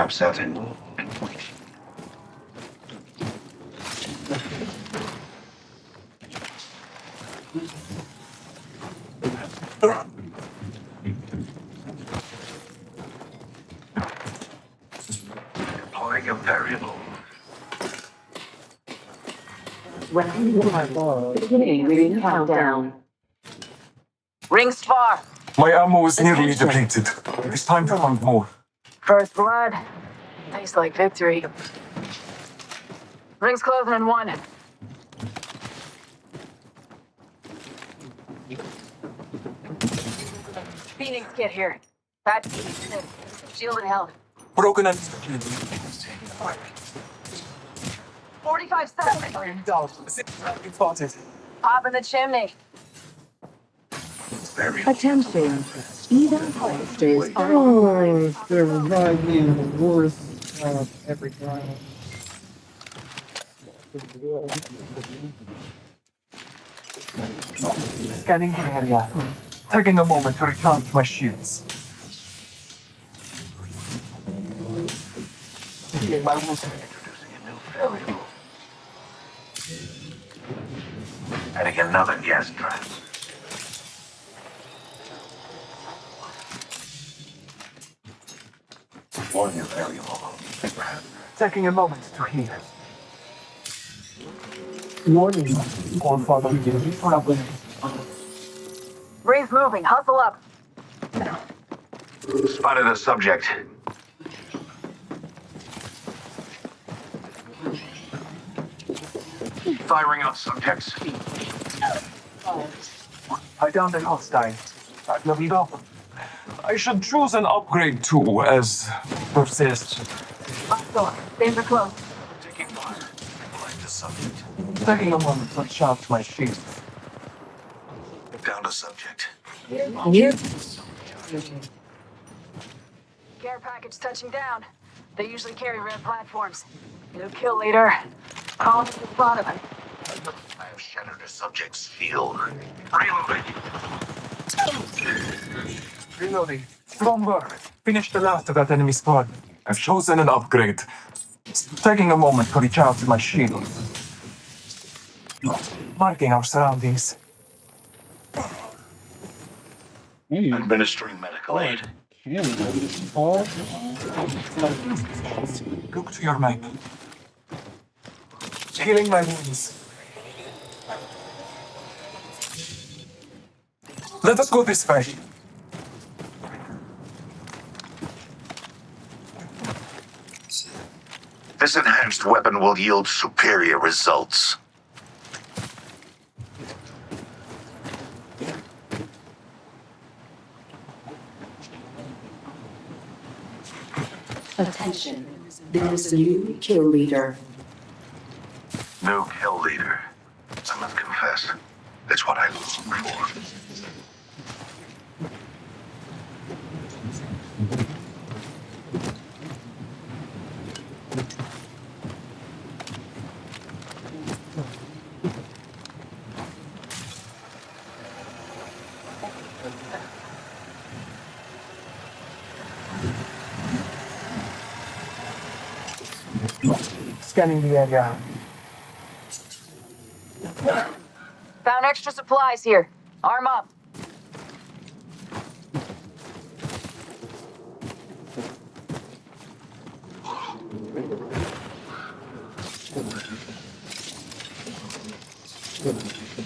trap set. Deploying a variable. Beginning ring countdown. Rings far. My ammo is nearly depleted. It's time to find more. First blood. Tastes like victory. Rings closing in 1. Phoenix, get here. That shield and health. Broken and 45 seconds. spotted. Pop in the chimney. Attention. Even harvesters are online. They're riding the worst every time. Scanning the area. Taking a moment to recharge my shields. My wounds. Introducing a new variable. Adding another gas trap. One new variable. Taking a moment to heal. Warning. All father, Rings moving. Hustle up. Spotted a subject. Firing on subjects. I downed an hostile. I've leveled up. I should choose an upgrade too, as persist. Hustle. Danger close. Taking fire. Blind the subject. Taking a moment to recharge my shields. Down to subject. Care package touching down. They usually carry red platforms. New kill leader. Call to the spot of him. I have shattered a subject's shield. Reloading. Reloading. Strong work. Finish the last of that enemy squad. I've chosen an upgrade. Taking a moment to recharge my shield. Marking our surroundings. Administering medical aid. Look to your map. Healing my wounds. Let us go this way. This enhanced weapon will yield superior results. Attention. There is a new kill leader. New kill leader. I must confess, that's what I look for. Scanning the area. Found extra supplies here. Arm up.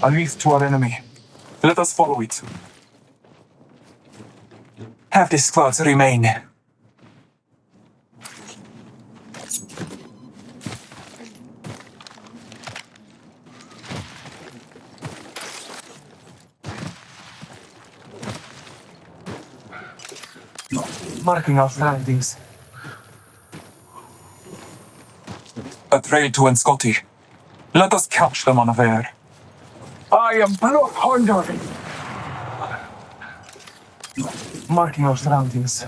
A lead to our enemy. Let us follow it. Have the squads remain. Marking our surroundings. A trail to Scotty. Let us catch them unaware. I am blood hungry. Marking our surroundings.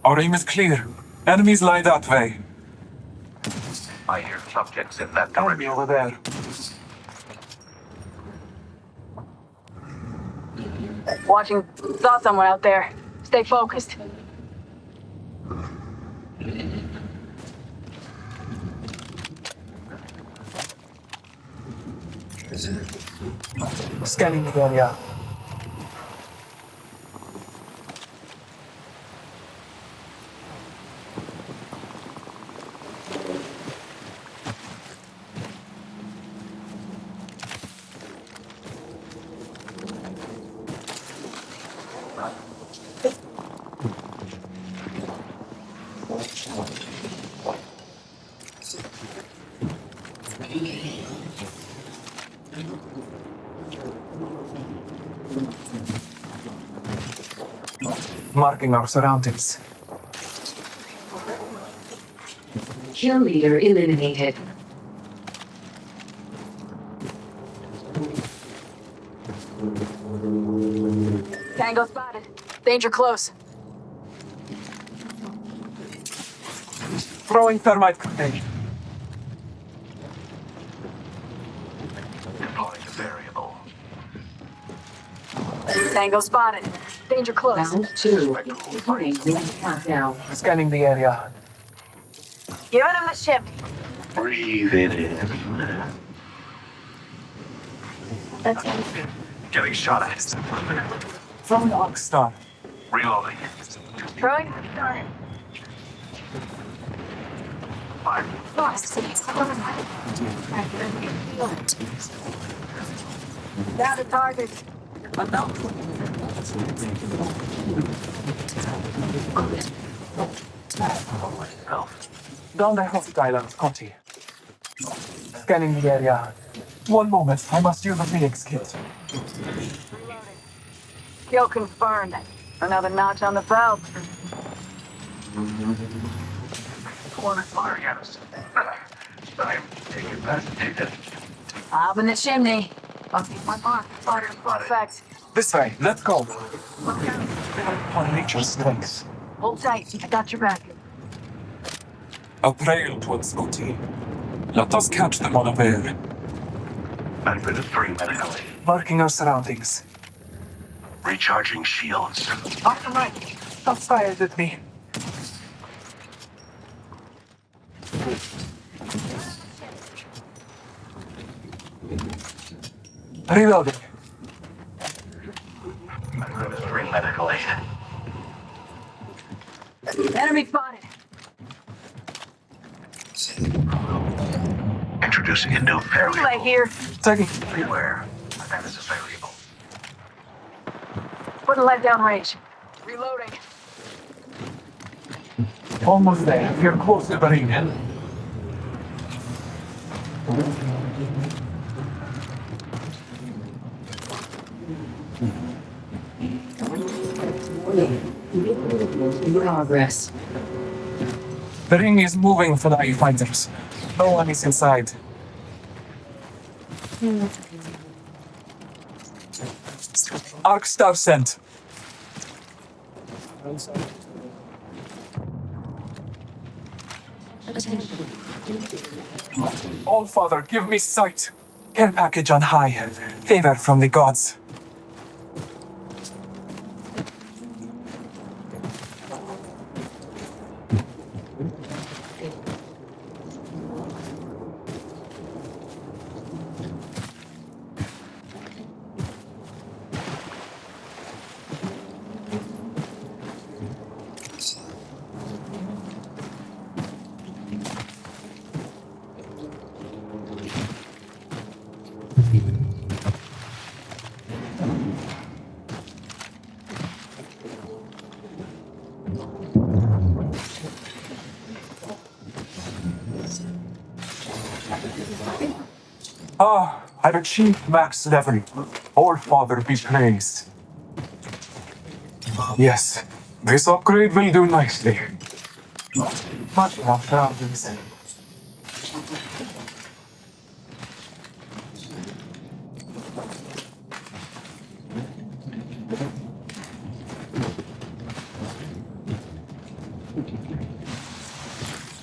Our aim is clear. Enemies lie that way. I hear subjects in that Enemy direction. over there. Watching. Saw someone out there. Stay focused. Scanning the area. Marking our surroundings. Kill leader eliminated. Tango spotted. Danger close. Throwing thermite grenade. Deploying a variable. Tango spotted. Danger close. Round 2. Beginning ring countdown. Scanning the area. Giving him the ship. Breathe it in. Getting shot at. Throwing arc star. Reloading. Throwing. Fire. Down to target. Down the hostile on Scotty. Scanning the area. One moment, I must use a Phoenix kit. Kill confirmed. Another notch on the belt. Corner firing at us. I'm taking that. Up in the chimney. I'll keep my mark. Fire effect. This way, let's go. On nature's strength. Hold tight. I got your back. A trail towards Scotty. Let us catch them unaware. I'm going to free medically. Marking our surroundings. Recharging shields. On the right. Stop fired at me. Reloading. I'm going to free medical aid. Enemy spotted. Introducing a new variable. Right here. Taking. Beware. That is a variable. Putting lead down range. Reloading. Almost there. We're close to the ring. Progress. The ring is moving for the eye fighters. No one is inside. Arc star sent. All Father, give me sight. Care package on high. Favor from the gods. Ah, I've achieved max level. All Father be praised. Yes, this upgrade will do nicely. Much more surroundings.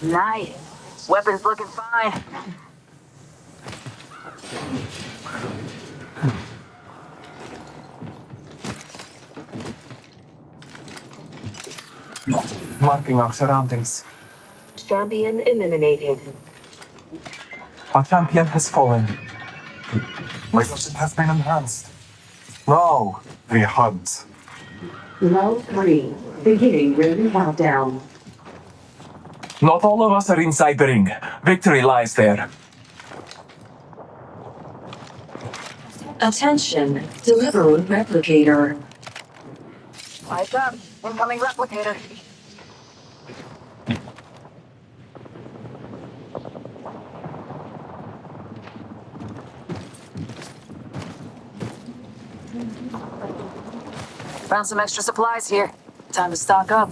Nice. Weapons looking fine. Marking our surroundings. Champion eliminated. Our champion has fallen. My vision has been enhanced. Now, we hunt. Round 3. Beginning ring countdown. Not all of us are inside the ring. Victory lies there. Attention. Delivering replicator. Lights up. Incoming replicator. Found some extra supplies here. Time to stock up.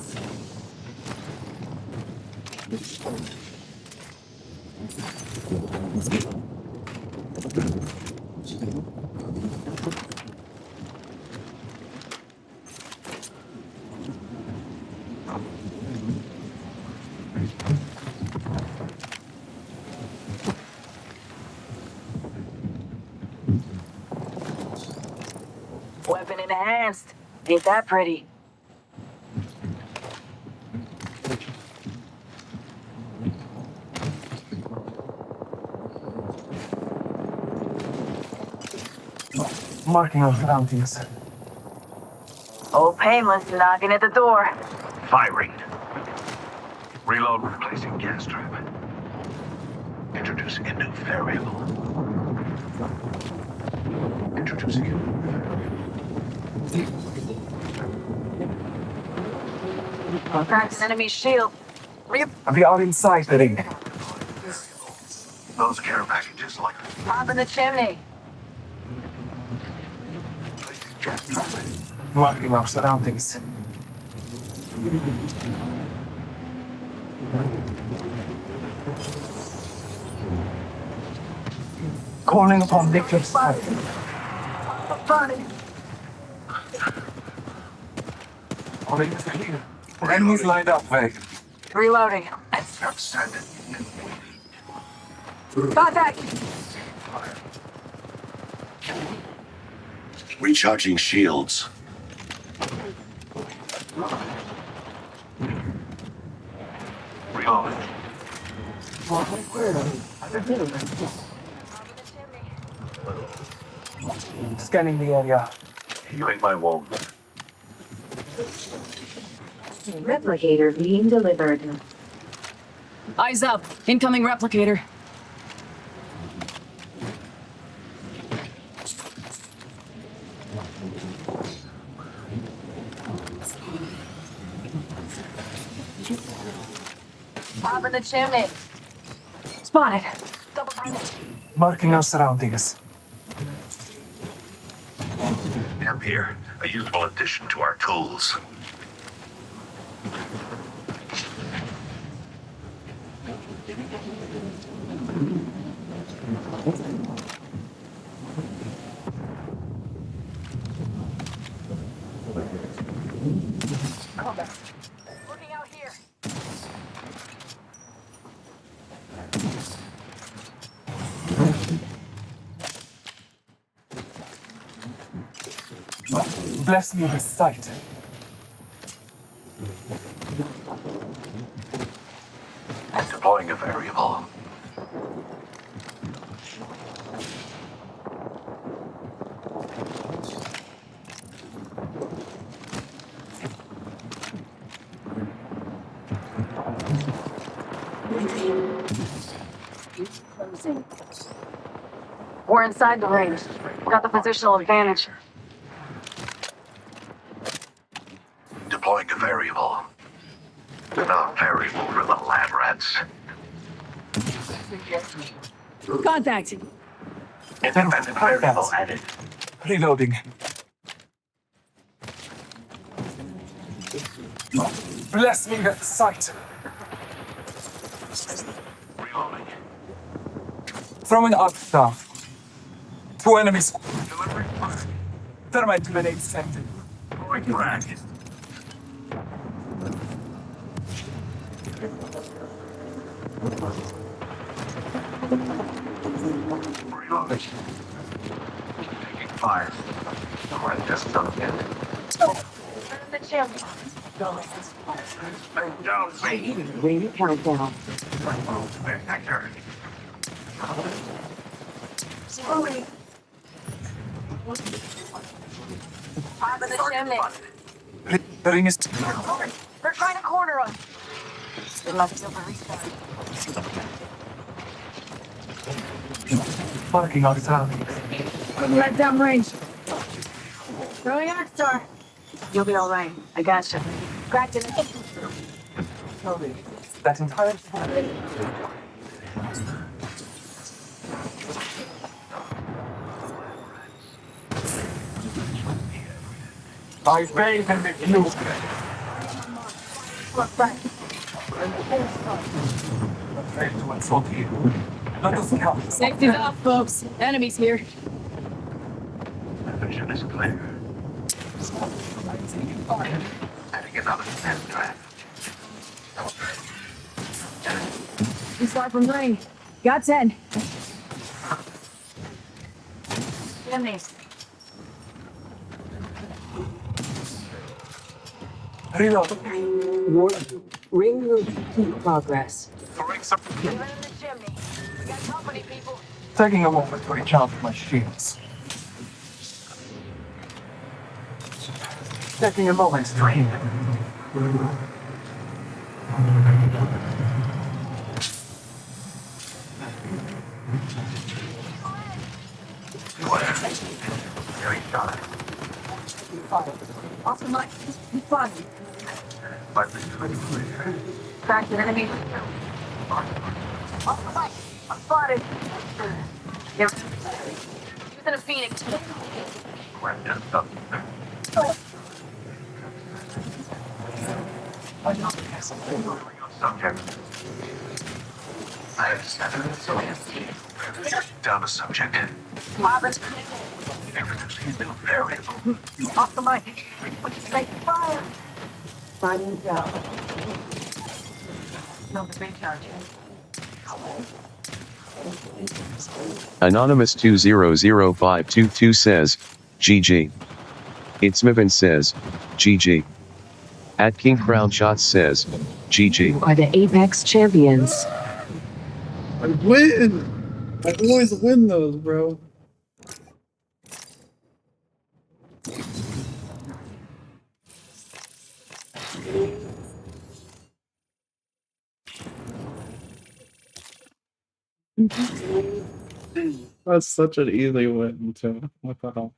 Weapon enhanced. Ain't that pretty? Marking our surroundings. Old Painless knocking at the door. Firing. Reload, replacing gas trap. Introducing a new variable. Introducing a new Cracked an enemy shield. We are inside the ring. Those care packages like Pop in the chimney. replacing gas trap. Marking our surroundings. Calling upon Victor's side. Burning. Our ring is clear. Enemies lined up, Veg. Reloading. Outstanding. Contact. Recharging shields. Reload. Scanning the area. Healing my wound. Replicator being delivered. Eyes up. Incoming replicator. Pop in the chimney. Spotted. Double timing. Marking our surroundings. Amp here. A useful addition to our tools. Looking out here. Bless me with sight. Deploying a variable. Closing. We're inside the ring. Got the positional advantage. Deploying a variable. Another variable for the lab rats. Contact. Independent variable added. Reloading. Bless me with sight. Reloading. Throwing out stuff. Two enemies. Thermite grenade sent. Going crack. Reloading. Taking fire. Alright, just done yet. Turn the chimney. Don't me. Ring countdown. Spectacular. Moving. Top of the chimney. The ring is They're trying to corner us. Good luck till the restart. fucking outside. Right down range. Throwing Arcstar. You'll be all right. I gotcha. Cracked it. Sorry. That entire time. I bathe in the blue. Look back. Afraid to insult you. Let us help. Safety's off, folks. Enemies here. The vision is clear. Setting another test drive. We start from green. Got 10. Chimneys. Reload. Warning. Ring move in progress. Throwing some. Get in the chimney. We got company, people. Taking a moment to reach out to my shields. Taking a moment to heal. Very sharp. Off the mic. Fun. But it's clear. Cracked an enemy. Off the mic. I'm spotted. Using a phoenix. Question up. Subject. I have 7 subjects. Down to subject. Marvin's Everything's been variable. off the mic. Say fire. Finding down. No, the big charge. Anonymous 2000522 says, GG. Itzmavin says, GG. At King Crown Shots says, GG. Are the Apex champions. I win! I always win those, bro. That's such an easy win, too. What the hell?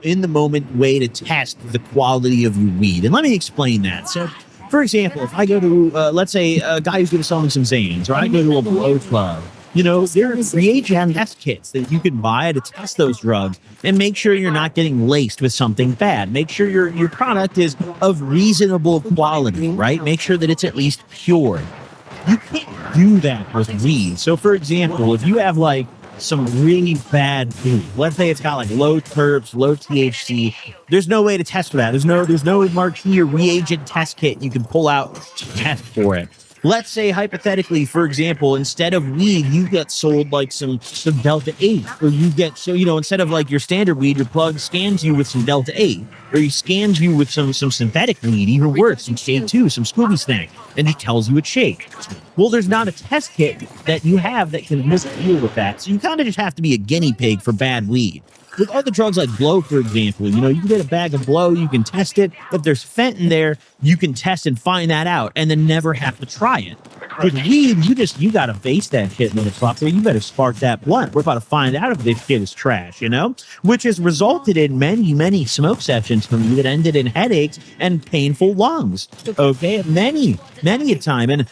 In the moment way to test the quality of your weed. And let me explain that. So, for example, if I go to, let's say, a guy who's going to sell me some Zanes, or I go to a blow club, there are reagent test kits that you can buy to test those drugs and make sure you're not getting laced with something bad. Make sure your product is of reasonable quality, right? Make sure that it's at least pure. You can't do that with weed. So, for example, if you have like some really bad food, let's say it's got like low terps, low THC, there's no way to test for that. There's no marquee or reagent test kit you can pull out to test for it. Let's say hypothetically, for example, instead of weed, you get sold like some Delta 8, or you get, instead of like your standard weed, your plug scans you with some Delta 8, or he scans you with some synthetic weed, even worse, some Shade 2, some Scooby Snack, and he tells you it's shake. Well, there's not a test kit that you have that can deal with that. So you kind of just have to be a guinea pig for bad weed. With other drugs like blow, for example, you can get a bag of blow, you can test it. If there's fent in there, you can test and find that out and then never have to try it. With weed, you got to base that shit, motherfucker. You better spark that blunt. We're about to find out if this shit is trash, which has resulted in many, many smoke sessions for me that ended in headaches and painful lungs. Okay, many a time. And,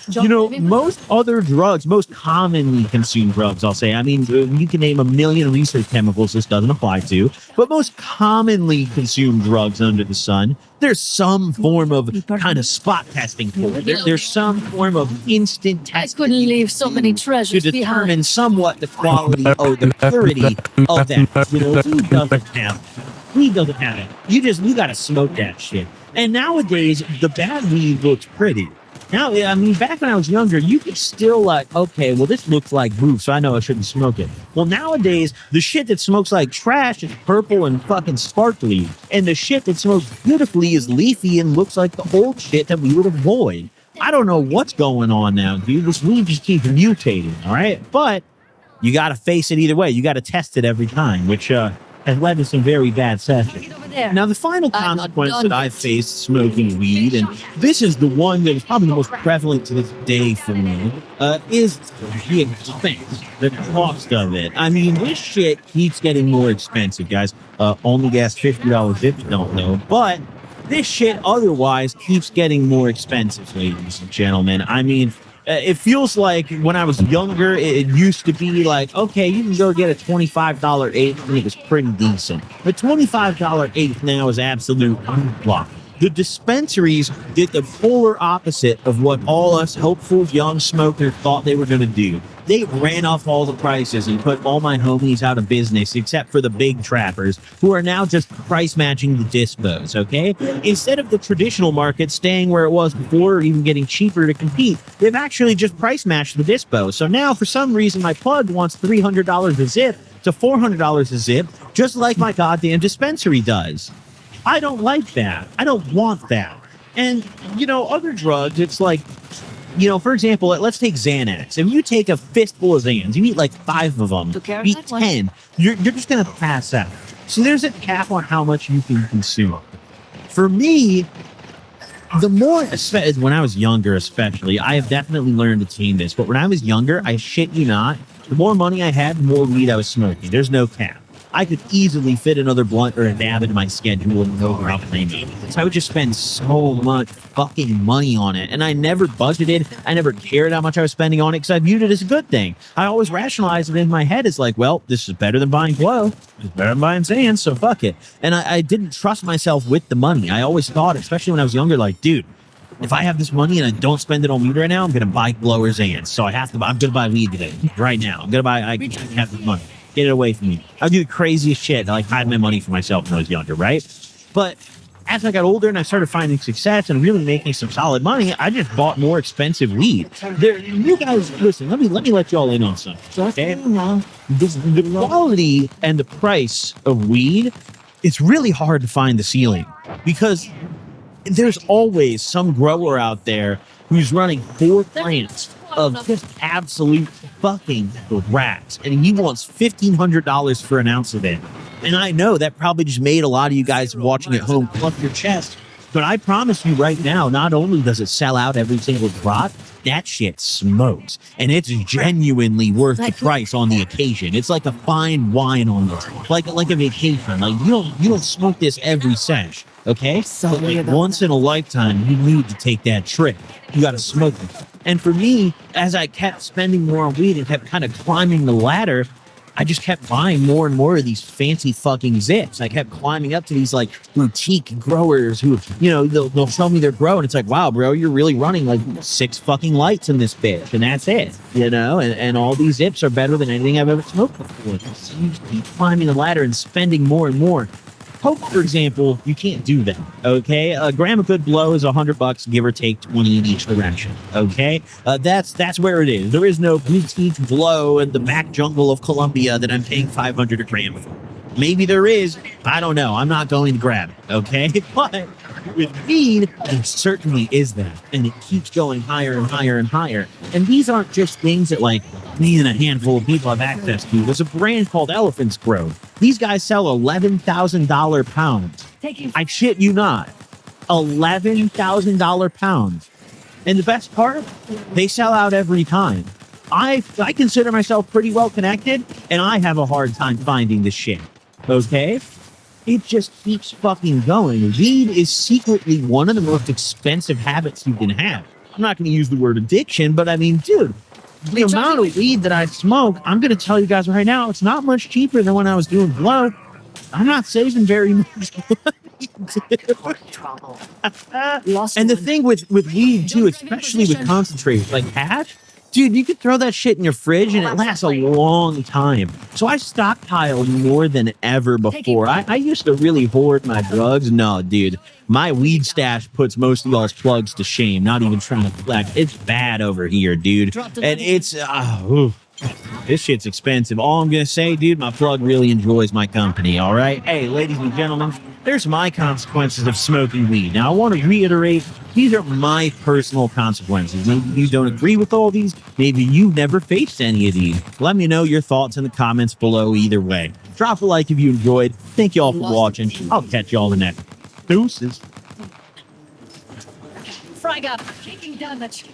most other drugs, most commonly consumed drugs, I'll say, you can name a million research chemicals this doesn't apply to, but most commonly consumed drugs under the sun, there's some form of kind of spot testing for it. There's some form of instant testing. I couldn't leave so many treasures to determine behind. somewhat the quality or the purity of that. Weed doesn't have it. Weed doesn't have it. You gotta smoke that shit. And nowadays, the bad weed looks pretty. Now, I mean, back when I was younger, you could still like, okay, well, this looks like booze, so I know I shouldn't smoke it. Well, nowadays, the shit that smokes like trash is purple and fucking sparkly, and the shit that smokes beautifully is leafy and looks like the old shit that we would avoid. I don't know what's going on now, dude. This weed just keeps mutating, all right? But you got to face it either way. You got to test it every time, which has led to some very bad sessions. Now, the final consequence that I've faced smoking weed, and this is the one that is probably the most prevalent to this day for me, is the expense, the cost of it. I mean, this shit keeps getting more expensive, guys. Only gas $50 if you don't know, but this shit otherwise keeps getting more expensive, ladies and gentlemen. I mean, it feels like when I was younger, it used to be like, okay, you can go get a $25 eighth, and it was pretty decent. The $25 eighth now is absolute unblock. The dispensaries did the polar opposite of what all us hopeful young smokers thought they were going to do. They ran off all the prices and put all my homies out of business, except for the big trappers, who are now just price matching the dispos, okay? Instead of the traditional market staying where it was before or even getting cheaper to compete, they've actually just price matched the dispo. So now, for some reason, my plug wants $300 a zip to $400 a zip, just like my goddamn dispensary does. I don't like that. I don't want that. And, other drugs, it's like, for example, let's take Xanax. If you take a fistful of Xans, you eat like 5 of them, you eat 10, you're just going to pass out. So there's a cap on how much you can consume. For me, the more, when I was younger especially, I have definitely learned to tame this, but when I was younger, I shit you not, the more money I had, the more weed I was smoking. There's no cap. I could easily fit another blunt or a dab into my schedule and no problem. So I would just spend so much fucking money on it. And I never budgeted. I never cared how much I was spending on it because I viewed it as a good thing. I always rationalized it in my head as like, well, this is better than buying blow. It's better than buying sand, so fuck it. And I didn't trust myself with the money. I always thought, especially when I was younger, like, dude, if I have this money and I don't spend it on weed right now, I'm going to buy blowers and. So I'm going to buy weed today, right now. I have the money. Get it away from me. I do the craziest shit. I like hide my money for myself when I was younger, right? But as I got older and I started finding success and really making some solid money, I just bought more expensive weed. You guys, listen, let me let y'all in on something. Okay? The quality and the price of weed, it's really hard to find the ceiling because there's always some grower out there who's running 4 plants of just absolute fucking rats, and he wants $1,500 for an ounce of it. And I know that probably just made a lot of you guys watching at home clutch your chest, but I promise you right now, not only does it sell out every single drop, that shit smokes, and it's genuinely worth the price on the occasion. It's like a fine wine on it, like a vacation. Like you don't smoke this every sesh, okay? But like once in a lifetime, you need to take that trip. You got to smoke it. And for me, as I kept spending more on weed and kept kind of climbing the ladder, I just kept buying more and more of these fancy fucking zips. I kept climbing up to these like boutique growers who, they'll show me their grow, and it's like, wow, bro, you're really running like 6 fucking lights in this bitch, and that's it, and all these zips are better than anything I've ever smoked before. So you just keep climbing the ladder and spending more and more. Coke, for example, you can't do that, okay? A gram of good blow is $100, give or take 20 in each direction, okay? That's where it is. There is no boutique blow in the back jungle of Colombia that I'm paying $500 a gram for. Maybe there is. I don't know. I'm not going to grab it, okay? But with weed, there certainly is that. And it keeps going higher and higher and higher. And these aren't just things that, like, me and a handful of people have access to. There's a brand called Elephant's Grove. These guys sell $11,000 pounds. I shit you not. $11,000 pounds. And the best part, they sell out every time. I consider myself pretty well connected, and I have a hard time finding this shit. Okay? It just keeps fucking going. Weed is secretly one of the most expensive habits you can have. I'm not going to use the word addiction, but I mean, dude, the amount of weed that I smoke, I'm going to tell you guys right now, it's not much cheaper than when I was doing blow. I'm not saving very much money. And the thing with weed, too, especially with concentrates, like hash, Dude, you could throw that shit in your fridge and it lasts a long time. So I stockpile more than ever before. I used to really hoard my drugs. No, dude, my weed stash puts most of y'all's plugs to shame. Not even trying to flex. It's bad over here, dude. And it's, this shit's expensive. All I'm going to say, dude, my plug really enjoys my company, all right? Hey, ladies and gentlemen, there's my consequences of smoking weed. Now, I want to reiterate, these are my personal consequences. Maybe you don't agree with all these. Maybe you've never faced any of these. Let me know your thoughts in the comments below either way. Drop a like if you enjoyed. Thank y'all for watching. I'll catch y'all in the next. Deuces. Frag up. Taking damage.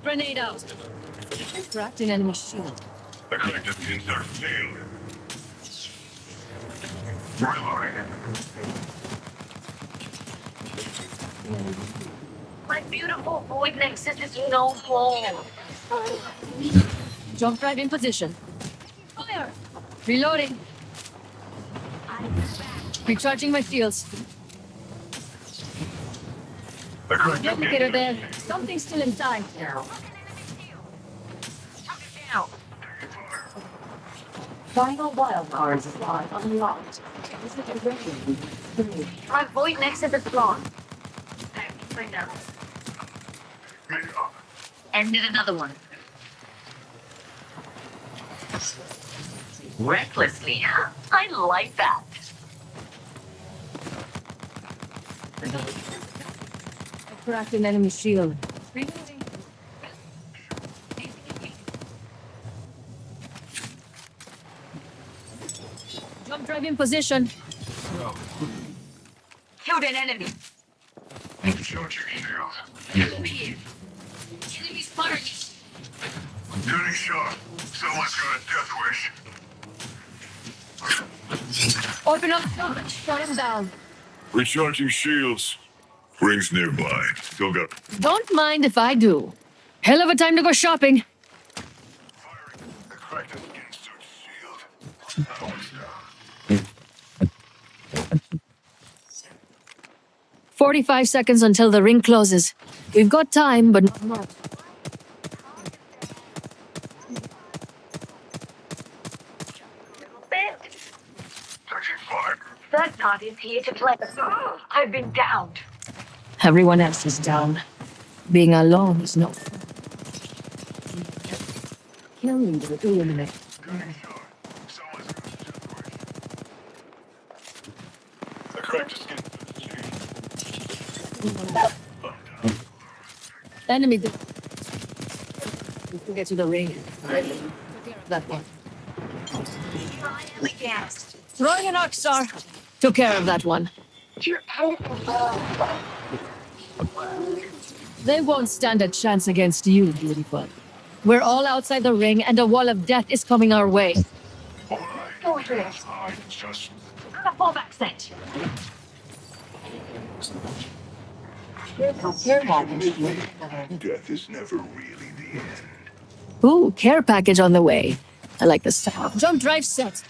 Grenade out. Cracked an enemy shield. The collective insert failed. Reloading. My beautiful void nexus is no home. Jump drive in position. Fire. Reloading. Recharging my shields. The collective Replicator there. Something still inside. Final wild card slot unlocked. Visit a rating. 3. My void nexus is gone. Ended another one. Recklessly, huh? I like that. Cracked an enemy shield. Jump drive in position. Killed an enemy. Shoot your shield. Enemy firing. Getting shot. Someone's got a death wish. Open up. Shut him down. Recharging shields. Rings nearby. Still got Don't mind if I do. Hell of a time to go shopping. firing. The collective insert shield. Almost down. 45 seconds until the ring closes. We've got time, but not much. Touching fire. That knot is here to play. I've been downed. Everyone else is down. Being alone is no fun. Killing will eliminate. Getting shot. Someone's got a death wish. The collective skin. Enemy. We'll get to the ring. Take care of that one. Throwing an arc star. Took care of that one. They won't stand a chance against you, beautiful. We're all outside the ring, and a wall of death is coming our way. Go ahead. Just Got a fallback set. death is never really the end. Ooh, care package on the way. I like the style. Jump drive set.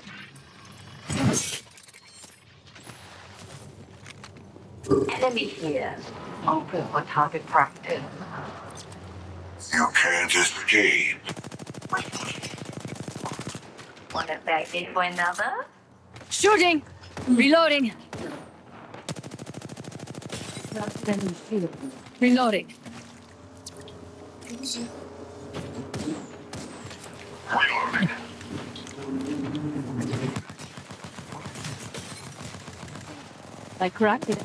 Enemy here. Open for target practice. You can't escape. Wanna back in for another? Shooting. Reloading. Reloading. Reloading. I cracked it.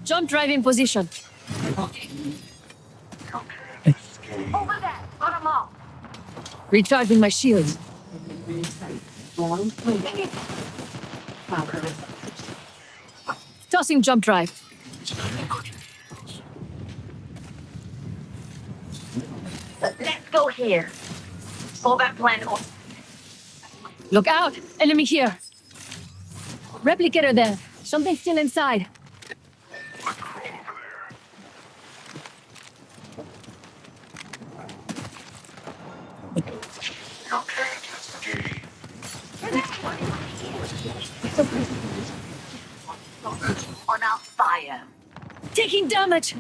Jump drive in position. Over there. Got them all. Recharging my shields. Tossing jump drive. Let's go here. Fallback plan. Look out! Enemy here. Replicator there. Something still inside. Let's crawl over there. On our fire. Taking damage.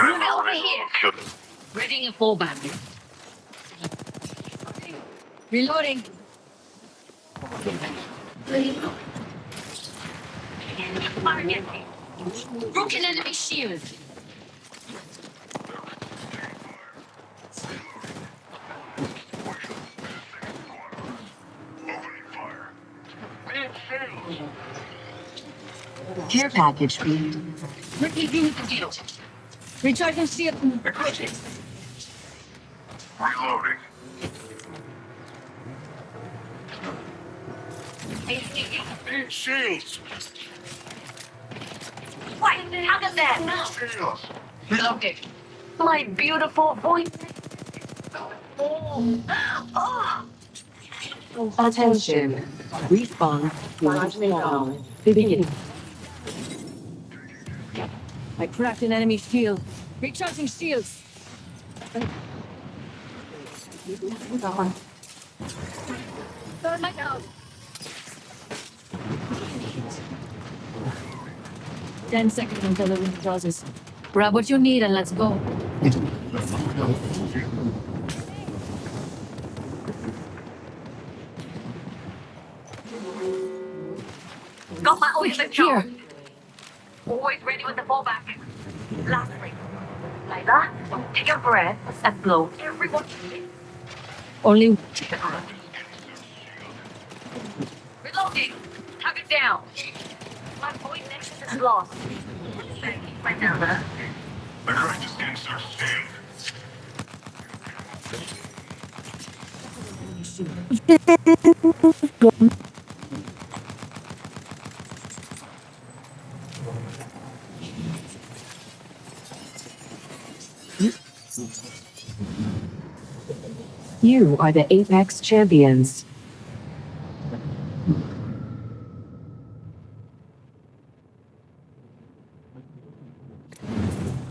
Move over here. Readying a fallback. Reloading. Broken enemy shield. Care package being Repeating the deal. Recharging shield. Reloading. Need shields. What? How did that? Shields. Reloading. My beautiful voice. Oh. attention. Respawn now. Beginning. I cracked an enemy shield. Recharging shields. Burn my nose. 10 seconds until the ring closes. Grab what you need and let's go. Got my ultimate Here. charge. Always ready with the fallback. Lastly, Layla, take a breath and blow everyone. Only Reloading. Tug it down. My point nexus is lost. Right now, huh? The correct is insert stand. You are the Apex champions.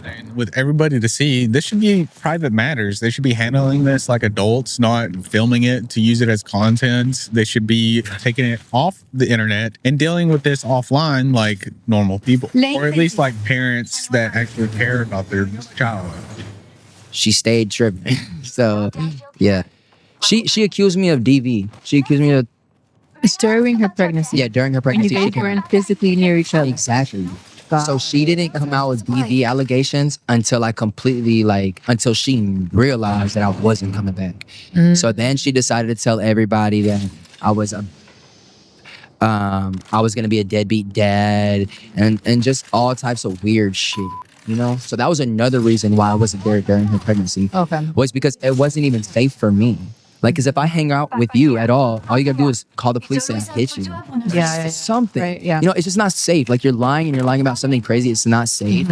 And with everybody to see, this should be private matters. They should be handling this like adults, not filming it to use it as content. They should be taking it off the internet and dealing with this offline like normal people, or at least like parents that actually care about their child. She stayed tripping. So, yeah. She accused me of DV. She accused me of, It's during her pregnancy. yeah, during her When you pregnancy. she guys came- weren't physically near each other. Exactly. So she didn't come out with DV allegations until I completely until she realized that I wasn't coming back. So then she decided to tell everybody that I was gonna be a deadbeat dad and just all types of weird shit. You know? So that was another reason why I wasn't there during her pregnancy. Okay. Was because it wasn't even safe for me. Like, because if I hang out with you at all you gotta do is call the police and hit you. Yeah. Something. Right, yeah. You know, it's just not safe. Like, you're lying and you're lying about something crazy. It's not safe.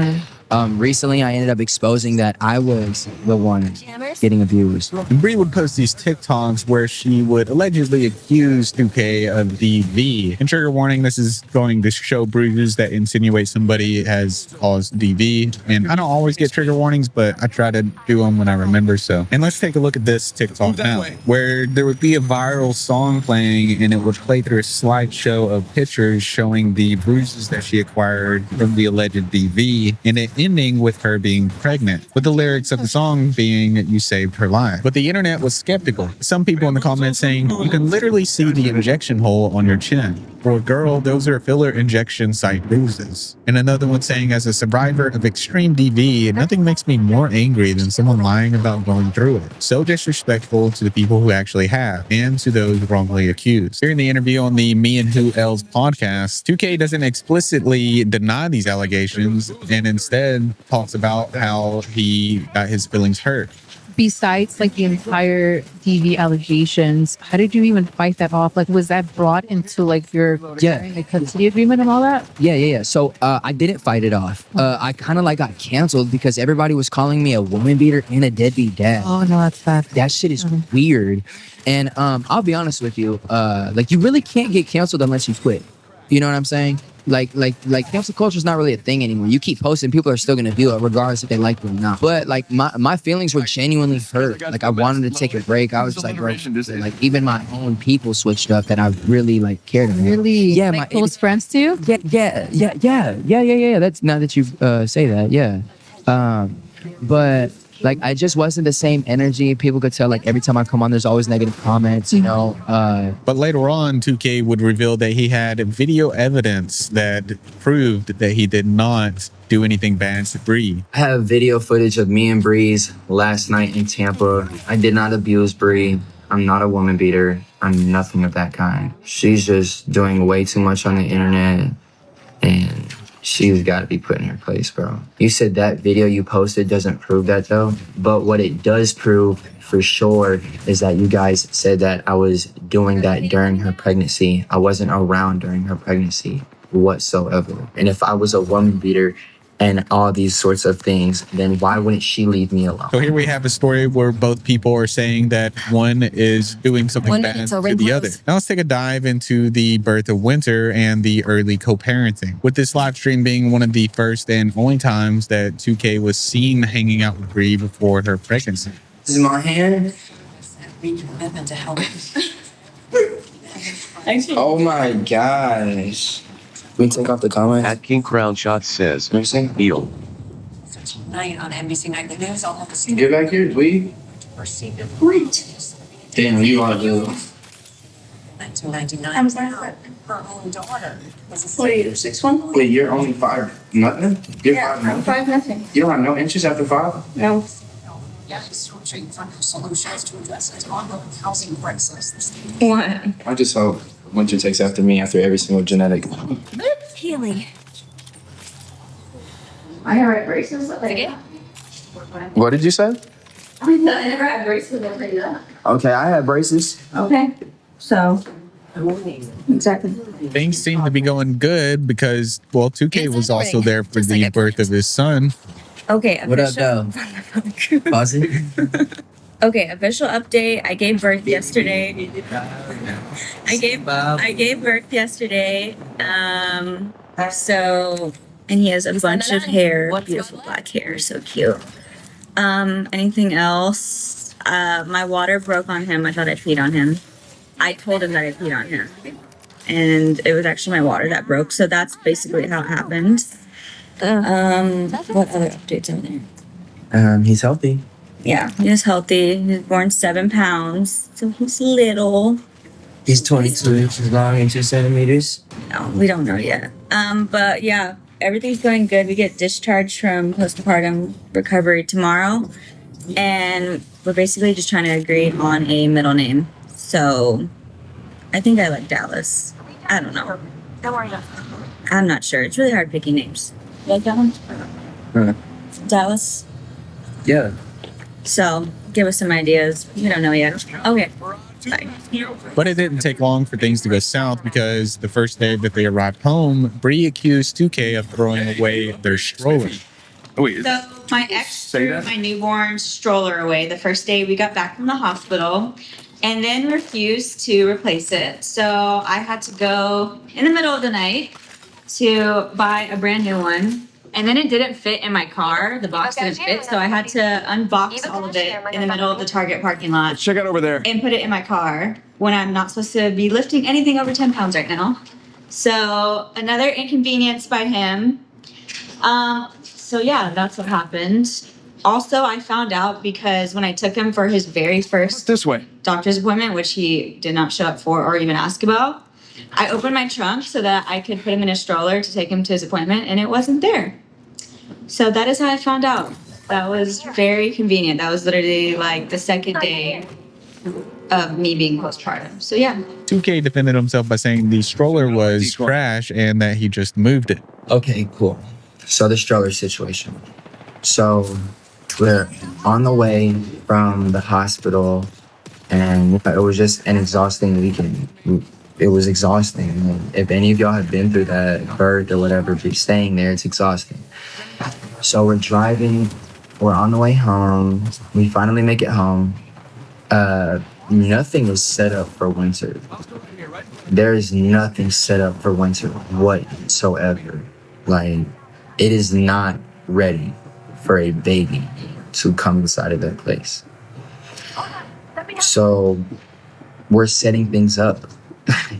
Recently, I ended up exposing that I was the one getting abused. And Bree would post these TikToks where she would allegedly accuse 2K of DV. And trigger warning, this is going to show bruises that insinuate somebody has caused DV. And I don't always get trigger warnings, but I try to do them when I remember. So, and let's take a look at this TikTok now, where there would be a viral song playing and it would play through a slideshow of pictures showing the bruises that she acquired from the alleged DV, and it ending with her being pregnant, with the lyrics of the song being "You saved her life." But the internet was skeptical. Some people in the comments saying you can literally see the injection hole on your chin. For a girl, those are filler injection site bruises. And another one saying, as a survivor of extreme DV, nothing makes me more angry than someone lying about going through it. So disrespectful to the people who actually have, and to those wrongly accused. During the interview on the Me and Who Else podcast, 2K doesn't explicitly deny these allegations, and instead talks about how he got his feelings hurt. Besides like the entire DV allegations, how did you even fight that off? Like, was that brought into like your like custody agreement and all that? Yeah. So I didn't fight it off. I kind of got canceled because everybody was calling me a woman beater and a deadbeat dad. Oh no, that's bad. That shit is weird. And I'll be honest with you, you really can't get canceled unless you quit. You know what I'm saying? Like cancel culture is not really a thing anymore. You keep posting, people are still gonna view it regardless if they like it or not. But like my feelings were genuinely hurt. Like I wanted to take a break. I was just like, bro, like even my own people switched up that I really like cared about. Really? Yeah, Like my close friends too? yeah. That's now that you say that, yeah. But like I just wasn't the same energy. People could tell like every time I come on, there's always negative comments, you know. But later on, 2K would reveal that he had video evidence that proved that he did not do anything bad to Bree. I have video footage of me and Breeze last night in Tampa. I did not abuse Bree. I'm not a woman beater. I'm nothing of that kind. She's just doing way too much on the internet, and she's got to be put in her place, bro. You said that video you posted doesn't prove that, though. But what it does prove for sure is that you guys said that I was doing that during her pregnancy. I wasn't around during her pregnancy whatsoever. And if I was a woman beater and all these sorts of things, then why wouldn't she leave me alone? So here we have a story where both people are saying that one is doing something bad to the other. Now let's take a dive into the birth of Winter and the early co-parenting. With this live stream being one of the first and only times that 2K was seen hanging out with Bree before her pregnancy. This is my hand. Commitment to help. Oh my gosh. We take off the comment. At King Crown Shot says, Eel. Tonight on NBC Nightly News, I'll have to see Get back here, dweeb. What? Damn, you are the... 1999. I'm sorry. Her own daughter was a What are you, 6'1"? Wait, you're only 5 nothing? You're Yeah, 5 I'm nothing? 5'0". You don't have no inches after 5? No. searching for solutions to address its ongoing housing crisis. What? I just hope Winter takes after me after every single genetic. Healing. I never had braces like that. What did you say? I never had braces like that. Okay, I had braces. Okay. So. Exactly. Things seem to be going good because, well, 2K was also there for the birth of his son. Okay. What up, though? Pause it. Okay, official update. I gave birth yesterday. I gave birth yesterday. So, and he has a bunch of hair, beautiful black hair, so cute. Anything else? My water broke on him. I thought I peed on him. I told him that I peed on him, and it was actually my water that broke. So that's basically how it happened. What other updates are there? He's healthy. Yeah, he's healthy. He was born 7 pounds, so he's little. He's 22 inches long and 2 centimeters. No, we don't know yet. But yeah, everything's going good. We get discharged from postpartum recovery tomorrow, and we're basically just trying to agree on a middle name. So, I think I like Dallas. I don't know. Don't worry. I'm not sure. It's really hard picking names. You like that one? Dallas. Yeah. So, give us some ideas. We don't know yet. Okay. Bye. But it didn't take long for things to go south because the first day that they arrived home, Bree accused 2K of throwing away their stroller. Oh, wait. So my ex threw my newborn stroller away the first day we got back from the hospital and then refused to replace it. So I had to go in the middle of the night to buy a brand new one. And then it didn't fit in my car. The box didn't fit. So I had to unbox all of it in the middle of the Target parking lot. Check it over there. And put it in my car when I'm not supposed to be lifting anything over 10 pounds right now. So another inconvenience by him. So yeah, that's what happened. Also, I found out because when I took him for his very first This way. doctor's appointment, which he did not show up for or even ask about, I opened my trunk so that I could put him in a stroller to take him to his appointment, and it wasn't there. So that is how I found out. That was very convenient. That was literally like the second day of me being postpartum. So yeah. 2K defended himself by saying the stroller was trash and that he just moved it. Okay, cool. So the stroller situation. So we're on the way from the hospital, and it was just an exhausting weekend. It was exhausting. If any of y'all have been through that birth or whatever, if you're staying there, it's exhausting. So we're driving, we're on the way home. We finally make it home. Nothing was set up for Winter. there is nothing set up for winter whatsoever. Like, it is not ready for a baby to come inside of that place. So we're setting things up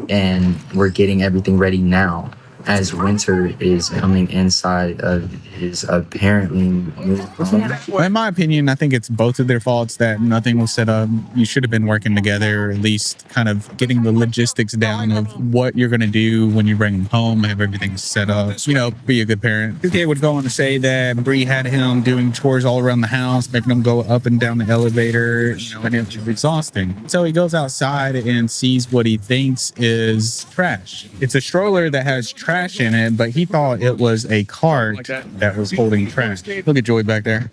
and we're getting everything ready now as winter is coming inside of his apparently new home. Well, in my opinion, I think it's both of their faults that nothing was set up. You should have been working together, or at least kind of getting the logistics down of what you're going to do when you bring him home, have everything set up, you know, be a good parent. They would go on to say that Bree had him doing chores all around the house, making him go up and down the elevator, you know, and it was exhausting. So he goes outside and sees what he thinks is trash. It's a stroller that has trash in it, but he thought it was a cart that was holding trash. Look at Joy back there.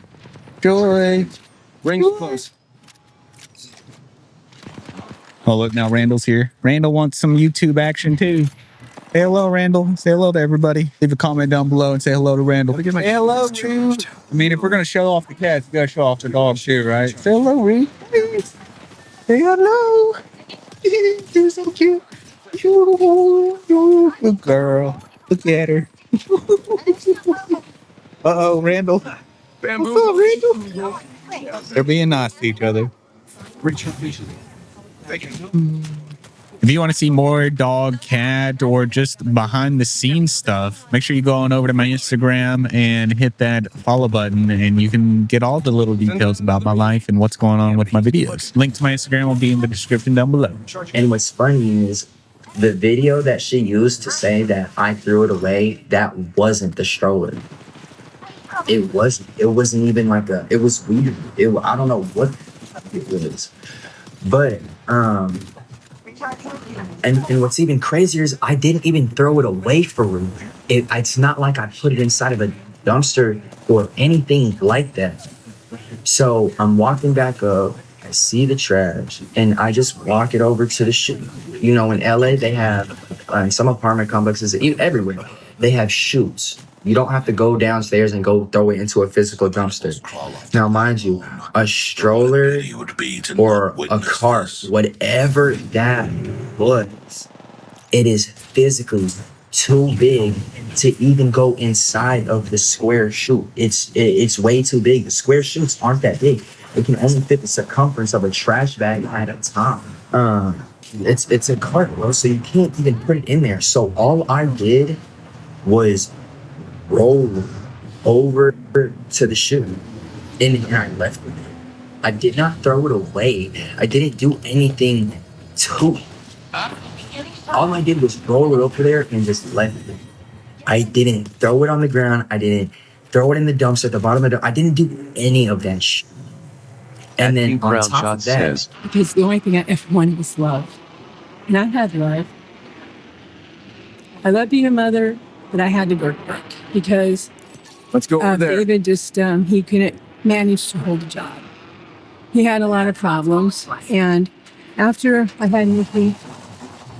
Joy. Rings close. Oh, look, now Randall's here. Randall wants some YouTube action too. Say hello, Randall. Say hello to everybody. Leave a comment down below and say hello to Randall. Say hello, Ree. I mean, if we're going to show off the cats, we got to show off the dogs too, right? Say hello, Ree. Say hello. You're so cute. Good girl. Look at her. Uh-oh, Randall. Bamboo. What's up, Randall? They're being nice to each other. Thank you. If you want to see more dog, cat, or just behind the scenes stuff, make sure you go on over to my Instagram and hit that follow button, and you can get all the little details about my life and what's going on with my videos. Link to my Instagram will be in the description down below. And what's funny is the video that she used to say that I threw it away, that wasn't the stroller. It wasn't even like it was weird. I don't know what it was. But, and what's even crazier is I didn't even throw it away for real. It's not like I put it inside of a dumpster or anything like that. So I'm walking back up, I see the trash, and I just walk it over to the chute. You know, in LA, they have, some apartment complexes, even everywhere, they have chutes. You don't have to go downstairs and go throw it into a physical dumpster. Now, mind you, a stroller or a cart, whatever that was, it is physically too big to even go inside of the square chute. It's way too big. The square chutes aren't that big. It can only fit the circumference of a trash bag at a time. It's a cart, bro, so you can't even put it in there. So all I did was roll over to the chute, and I left it. I did not throw it away. I didn't do anything to it. All I did was roll it over there and just left it. I didn't throw it on the ground. I didn't throw it in the dumpster at the bottom of the. I didn't do any of that shit. And then on top of that, because the only thing I ever wanted was love, and I had love. I love being a mother, but I had to work because let's go over there. David just he couldn't manage to hold a job. He had a lot of problems, and after I had Nikki,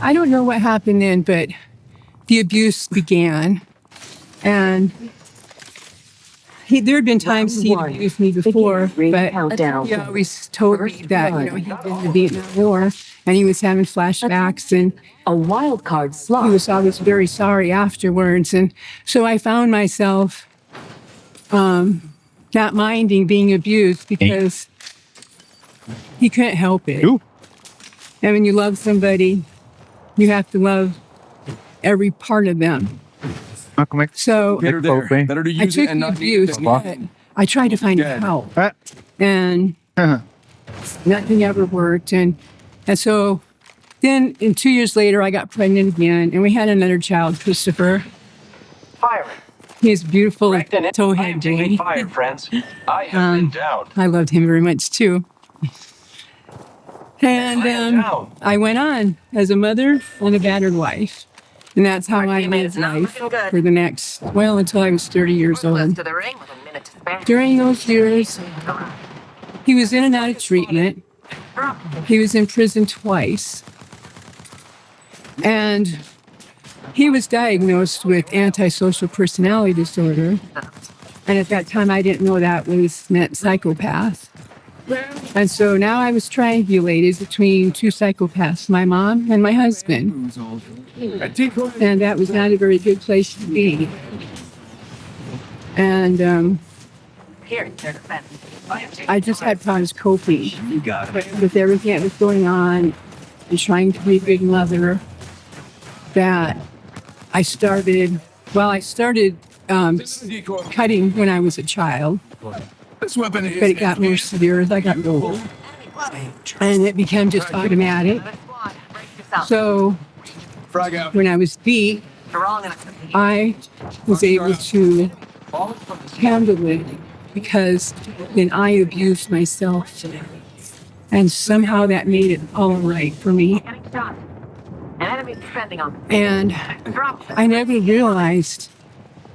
I don't know what happened then, but the abuse began, and there had been times he'd abused me before, but he always told me that he'd been in the Vietnam War and he was having flashbacks, and a wild card slot. He was always very sorry afterwards, and so I found myself not minding being abused because he couldn't help it. And when you love somebody, you have to love every part of them. So I took the abuse, but I tried to find help, and nothing ever worked. And so then 2 years later, I got pregnant again, and we had another child, Christopher. He's beautiful, towhead boy. Friends. I have been down. I loved him very much too. And I went on as a mother and a battered wife. And that's how I lived life for the next, until I was 30 years old. During those years, he was in and out of treatment. He was in prison twice. And he was diagnosed with antisocial personality disorder. And at that time, I didn't know that meant psychopath. And so now I was triangulated between two psychopaths, my mom and my husband. And that was not a very good place to be. And I just had problems coping with everything that was going on and trying to be a good mother. That I started cutting when I was a child, but it got more severe as I got older, and it became just automatic. So when I was beat, I was able to handle it because then I abused myself, and somehow that made it all right for me. And I never realized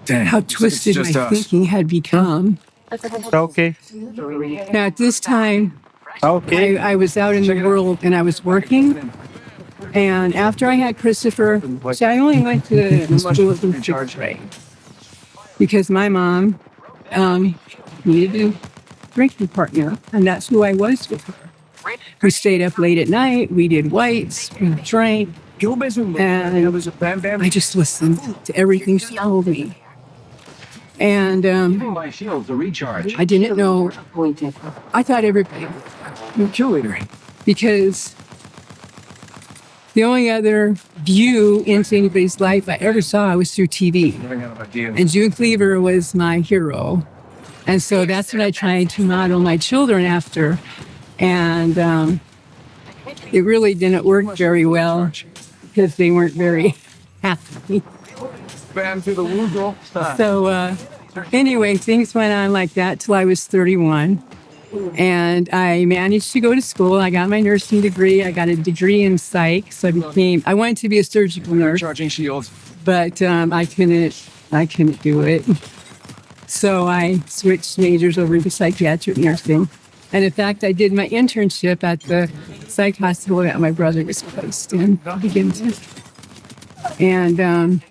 how twisted my thinking had become. Okay. Now, at this time, I was out in the world and I was working. And after I had Christopher, see, I only went to school in sixth grade because my mom needed a drinking partner, and that's who I was with her. We stayed up late at night. We did whites. We drank. And I just listened to everything she told me. And I didn't know. I thought everybody was cheerleader because the only other view into anybody's life I ever saw was through TV. And June Cleaver was my hero. And so that's what I tried to model my children after. And it really didn't work very well because they weren't very happy. So anyway, things went on like that till I was 31. And I managed to go to school. I got my nursing degree. I got a degree in psych. So I wanted to be a surgical nurse. But I couldn't do it. So I switched majors over to psychiatric nursing. And in fact, I did my internship at the psych hospital that my brother was placed in. And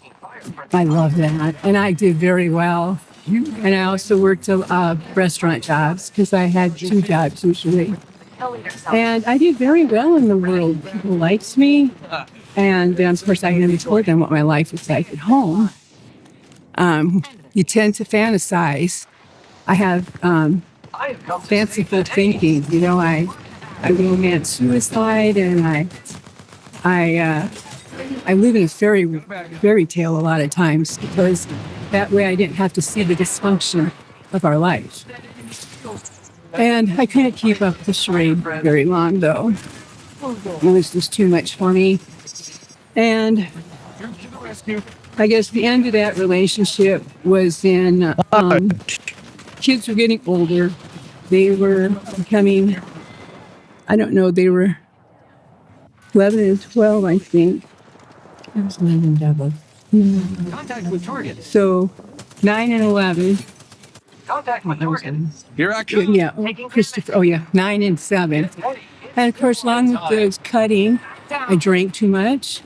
I love that. And I did very well. And I also worked restaurant jobs because I had 2 jobs usually. And I did very well in the world. People liked me. And of course, I never told them what my life was like at home. You tend to fantasize. I have fanciful thinking. You know, I romance suicide, and I live in a fairy tale a lot of times because that way I didn't have to see the dysfunction of our life. And I couldn't keep up the charade very long, though. It was just too much for me. And I guess the end of that relationship was in kids were getting older. They were becoming, I don't know, they were 11 and 12, I think. I was 9 and 11. Contact with target. So 9 and 11. Contact with target. Here I come. Yeah, Christopher. Oh, yeah, 9 and 7. And of course, along with the cutting, I drank too much.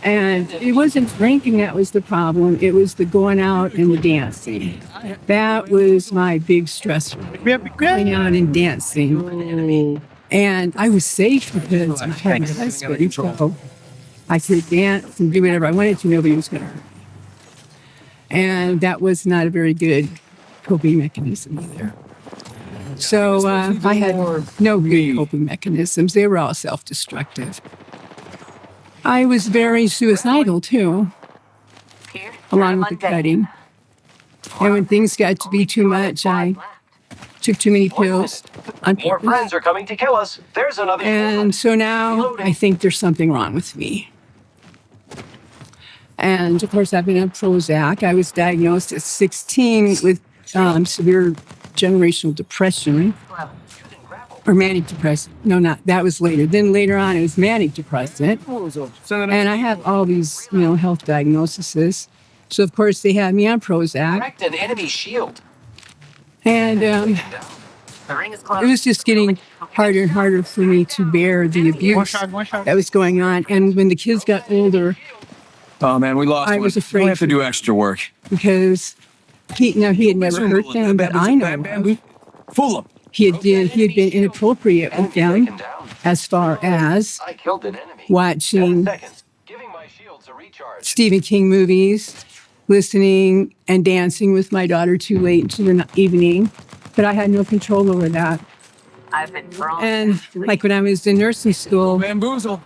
And it wasn't drinking that was the problem. It was the going out and the dancing. That was my big stressor. Going out and dancing. And I was safe because I had my husband. So I could dance and do whatever I wanted to. Nobody was going to hurt me. And that was not a very good coping mechanism either. So I had no good coping mechanisms. They were all self-destructive. I was very suicidal, too, along with the cutting. And when things got to be too much, I took too many pills. More friends are coming to kill us. There's another. And so now I think there's something wrong with me. And, of course, I've been on Prozac. I was diagnosed at 16 with severe generational depression. Or manic depressant. No, not. That was later. Then later on, it was manic depressant. And I have all these, health diagnoses. So, of course, they had me on Prozac. Direct an enemy shield. And it was just getting harder and harder for me to bear the abuse that was going on. And when the kids got older, oh, man, we lost. I was afraid. We have to do extra work. Because he had never hurt them, but I know. Fool them. he had been inappropriate with them as far as I killed an enemy. watching 10 seconds. Giving my shields a recharge. Stephen King movies, listening and dancing with my daughter too late into the evening. But I had no control over that. And like when I was in nursing school, Bamboozle.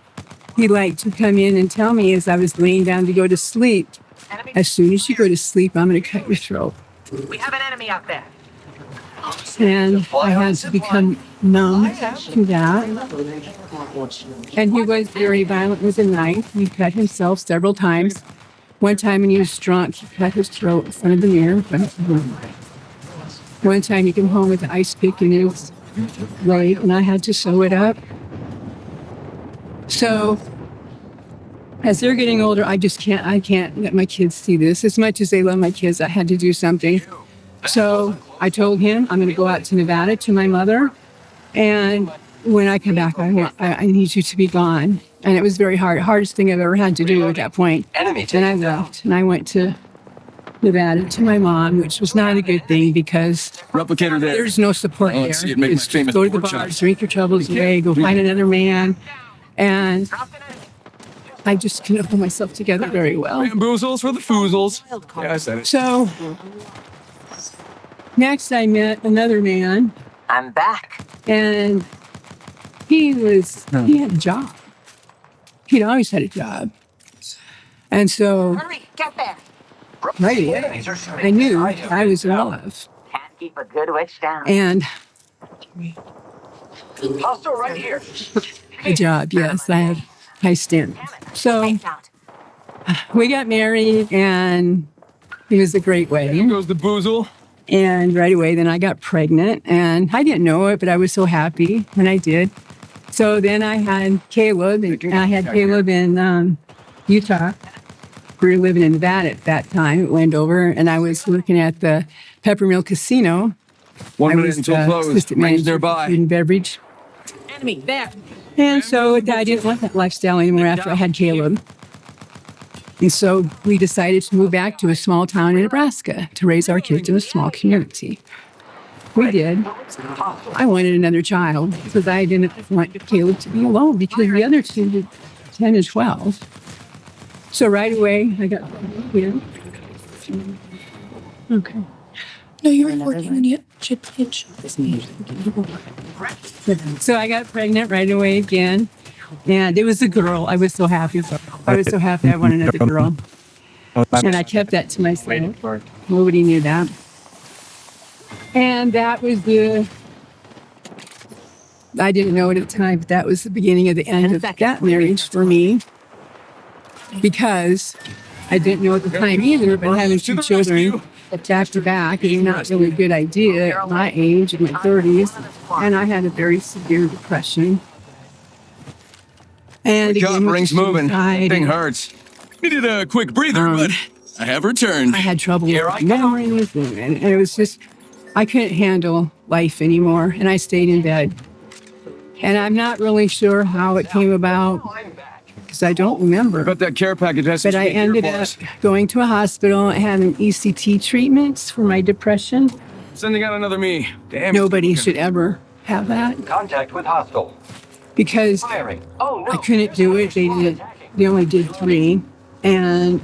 he liked to come in and tell me as I was laying down to go to sleep, as soon as you go to sleep, I'm going to cut your throat. We have an enemy out there. And I had to become numb to that. And he was very violent with a knife. He cut himself several times. One time when he was drunk, he cut his throat in front of the mirror. One time he came home with an ice pick in his leg, and I had to sew it up. So as they're getting older, I can't let my kids see this. As much as they love my kids, I had to do something. So I told him I'm going to go out to Nevada to my mother, and when I come back, I need you to be gone. And it was very hard, hardest thing I've ever had to do at that point. And I left, and I went to Nevada to my mom, which was not a good thing because Replicator there. there's no support there. See it make my It's famous go to the pork bar, chops. drink your troubles away, go find another man, and I just couldn't pull myself together very well. Bamboozles for the foozles. Yeah, I said it. So next I met another man, I'm back. and he had a job. He'd always had a job. And so Hurry, get there. right away, I knew I was in love. Can't keep a good witch down. And Hostile right here. a job, yes, I had high standards. So Lights out. we got married, and it was a great Here wedding. goes the boozle. And right away, then I got pregnant, and I didn't know it, but I was so happy when I did. So then I had Caleb, and I had Caleb in Utah. We were living in Nevada at that time, at Wendover, and I was working at the Peppermill Casino. 1 I minute was until the close. assistant Range manager for nearby. food and beverage. Enemy there. And so I didn't want that lifestyle anymore after I had Caleb. And so we decided to move back to a small town in Nebraska to raise our kids in a small community. We did. I wanted another child because I didn't want Caleb to be alone because the other two were 10 and 12. So right away, I got pregnant. Okay. No, you're recording yet. So I got pregnant right away again. And it was a girl. I was so happy. I was so happy I wanted another girl. And I kept that to myself. Nobody knew that. And that was I didn't know it at the time, but that was the beginning of the end of that marriage for me. Because I didn't know at the time either, but having two children back to back is not really a good idea at my age, in my 30s. And I had a very severe depression. And Wake up, again, with rings moving. suicide Thing and, hurts. Needed a quick breather, but I have returned. I had trouble with memories, and it was just, I couldn't handle life anymore, and I stayed in bed. And I'm not really sure how it came about, because I don't remember. Bet that care package has some But I sweet beer ended for up us. going to a hospital and having ECT treatments for my depression. Sending out another me. Damn. Nobody should ever have that, Contact with hostile. because Firing. Oh no. I couldn't do it. They only did 3, and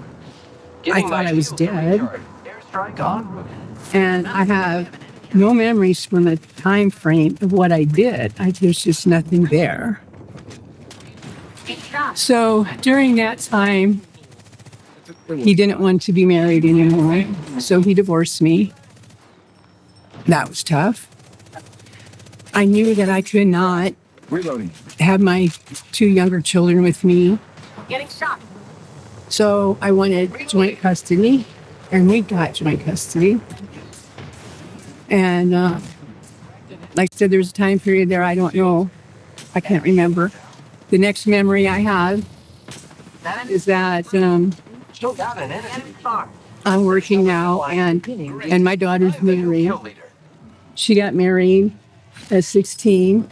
I thought I was dead. Airstrike on. And I have no memories from the time frame of what I did. There's just nothing there. So during that time, he didn't want to be married anymore. So he divorced me. That was tough. I knew that I could not Reloading. have my 2 younger children with me. Getting shot. So I wanted joint custody, and we got joint custody. And like I said, there's a time period there I don't know. I can't remember. The next memory I have is that Still got an enemy. I'm working now, and my daughter's married. She got married at 16,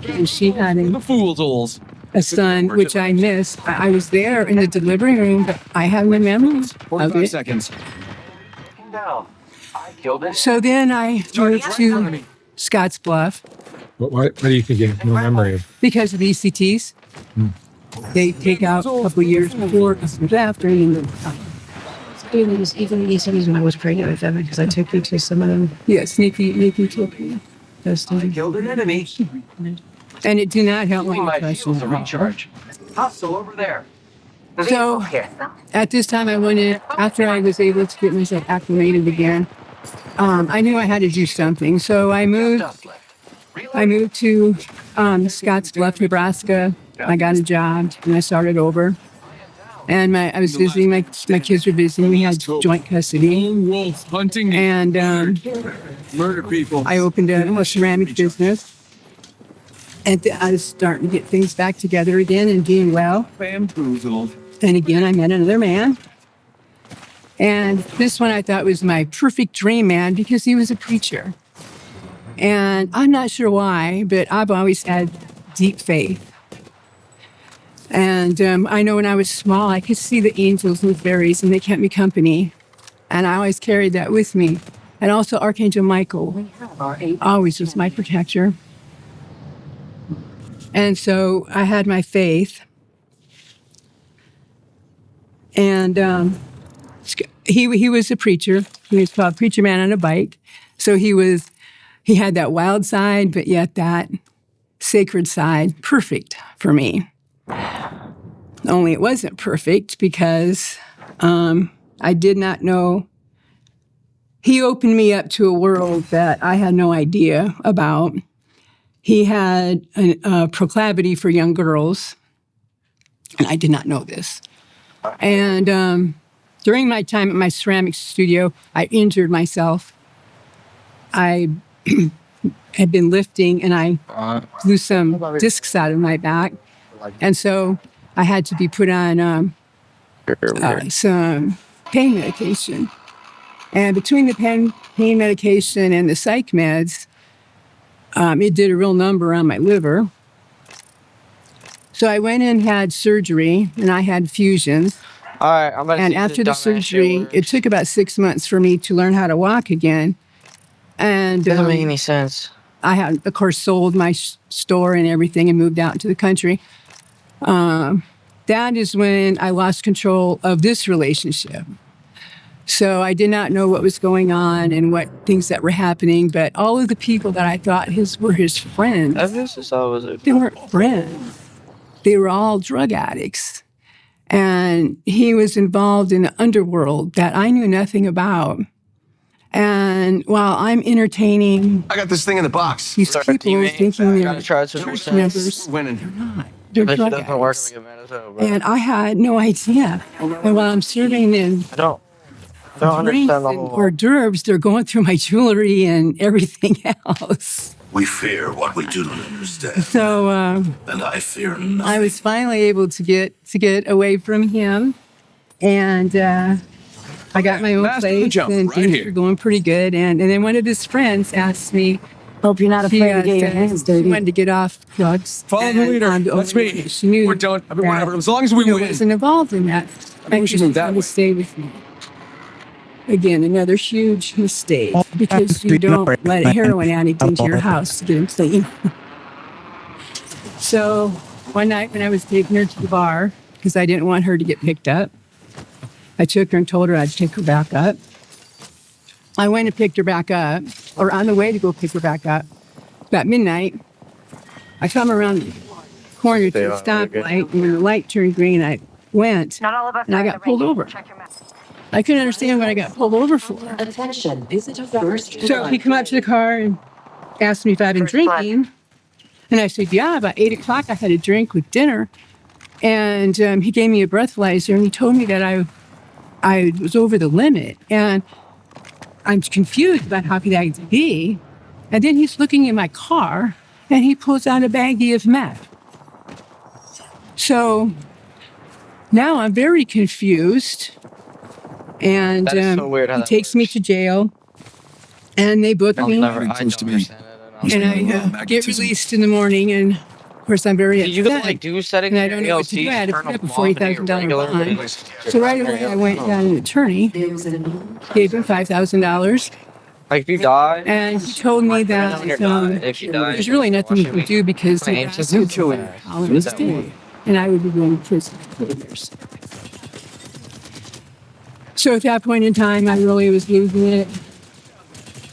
and she had The foozles. a son, which I missed. I was there in the delivery room, but I have no memories of 45 it. seconds. Down. I killed it. So then I moved to Scotts Bluff What do you think you have no memory of? because of the ECTs. They take out a couple years before, a couple years after. And Even the ECTs when I was pregnant with them because I took you to some of them. yes, Nikki took me. Killed an enemy. And it did not help my My depression. shields to recharge. Hostile over there. So at this time, I wanted, after I was able to get myself acclimated again, I knew I had to do something. So I moved to Scotts Bluff, Nebraska. I got a job and I started over. And I was visiting, my kids were visiting. We had joint custody. Wolf hunting And murder people. I opened a ceramic business. And I was starting to get things back together again and doing well. Bamboozled. And again, I met another man. And this one I thought was my perfect dream man because he was a preacher. And I'm not sure why, but I've always had deep faith. And I know when I was small, I could see the angels and fairies, and they kept me company. And I always carried that with me. And also Archangel Michael always was my protector. And so I had my faith. And he was a preacher. He was called Preacher Man on a Bike. So he had that wild side, but yet that sacred side, perfect for me. Only it wasn't perfect because I did not know. He opened me up to a world that I had no idea about. He had a proclivity for young girls, and I did not know this. And during my time at my ceramics studio, I injured myself. I had been lifting, and I blew some discs out of my back. And so I had to be put on some pain medication. And between the pain medication and the psych meds, it did a real number on my liver. So I went in and had surgery, and I had fusions. All right, I'm and after the surgery, it took about 6 months for me to learn how to walk again. And doesn't make any sense. I had, of course, sold my store and everything and moved out into the country. That is when I lost control of this relationship. So I did not know what was going on and what things that were happening, but all of the people that I thought were his friends, they weren't friends. They were all drug addicts. And he was involved in the underworld that I knew nothing about. And while I'm entertaining I got this thing in the box. these people thinking they're church members, Winning. they're not. They're drug addicts. Bro. And I had no idea. And while I'm serving them I don't drinks understand the and whole. hors d'oeuvres, they're going through my jewelry and everything else. We fear what we do not understand. So And I fear nothing. I was finally able to get away from him, and I got my own Last of the place, jump, and right things here. were going pretty good. And then one of his friends asked me, Hope you're not afraid to get your hands dirty. She wanted to get off drugs. Follow the leader. That's me. She knew We're done. I mean, that, whatever. As long as we you know, win. wasn't involved in that. I think we should move that to way. stay with me. Again, another huge mistake because you don't let a heroin addict into your house to get him clean. So one night when I was taking her to the bar, because I didn't want her to get picked up, I took her and told her I'd take her back up. I went and picked her back up, or on the way to go pick her back up. About midnight, I come around the corner to the stoplight, and when the light turned green, I went, Not all of us and I are got ready. pulled over. Check your map. I couldn't understand what I got pulled over for. Attention, this is your first So he come up to the car and asked me if I'd been drinking. And I said, yeah, about 8 o'clock I had a drink with dinner. And he gave me a breathalyzer and he told me that I was over the limit. And I'm confused about how could that be. And then he's looking in my car and he pulls out a baggie of meth. So now I'm very confused. And That is so weird how he that takes me to jail. And they book me. I don't understand it. And I get released in the morning, and of course I'm very You upset. could like do settings. And I don't know what to do. I had to put up a $40,000 bond. So right away I went and got an attorney, gave him $5,000, Like if you die, And he told me that if you die, there's really nothing you can do because the Ancient bastards would tolerance me, and I would be going to prison for 4 years. So at that point in time, I really was losing it.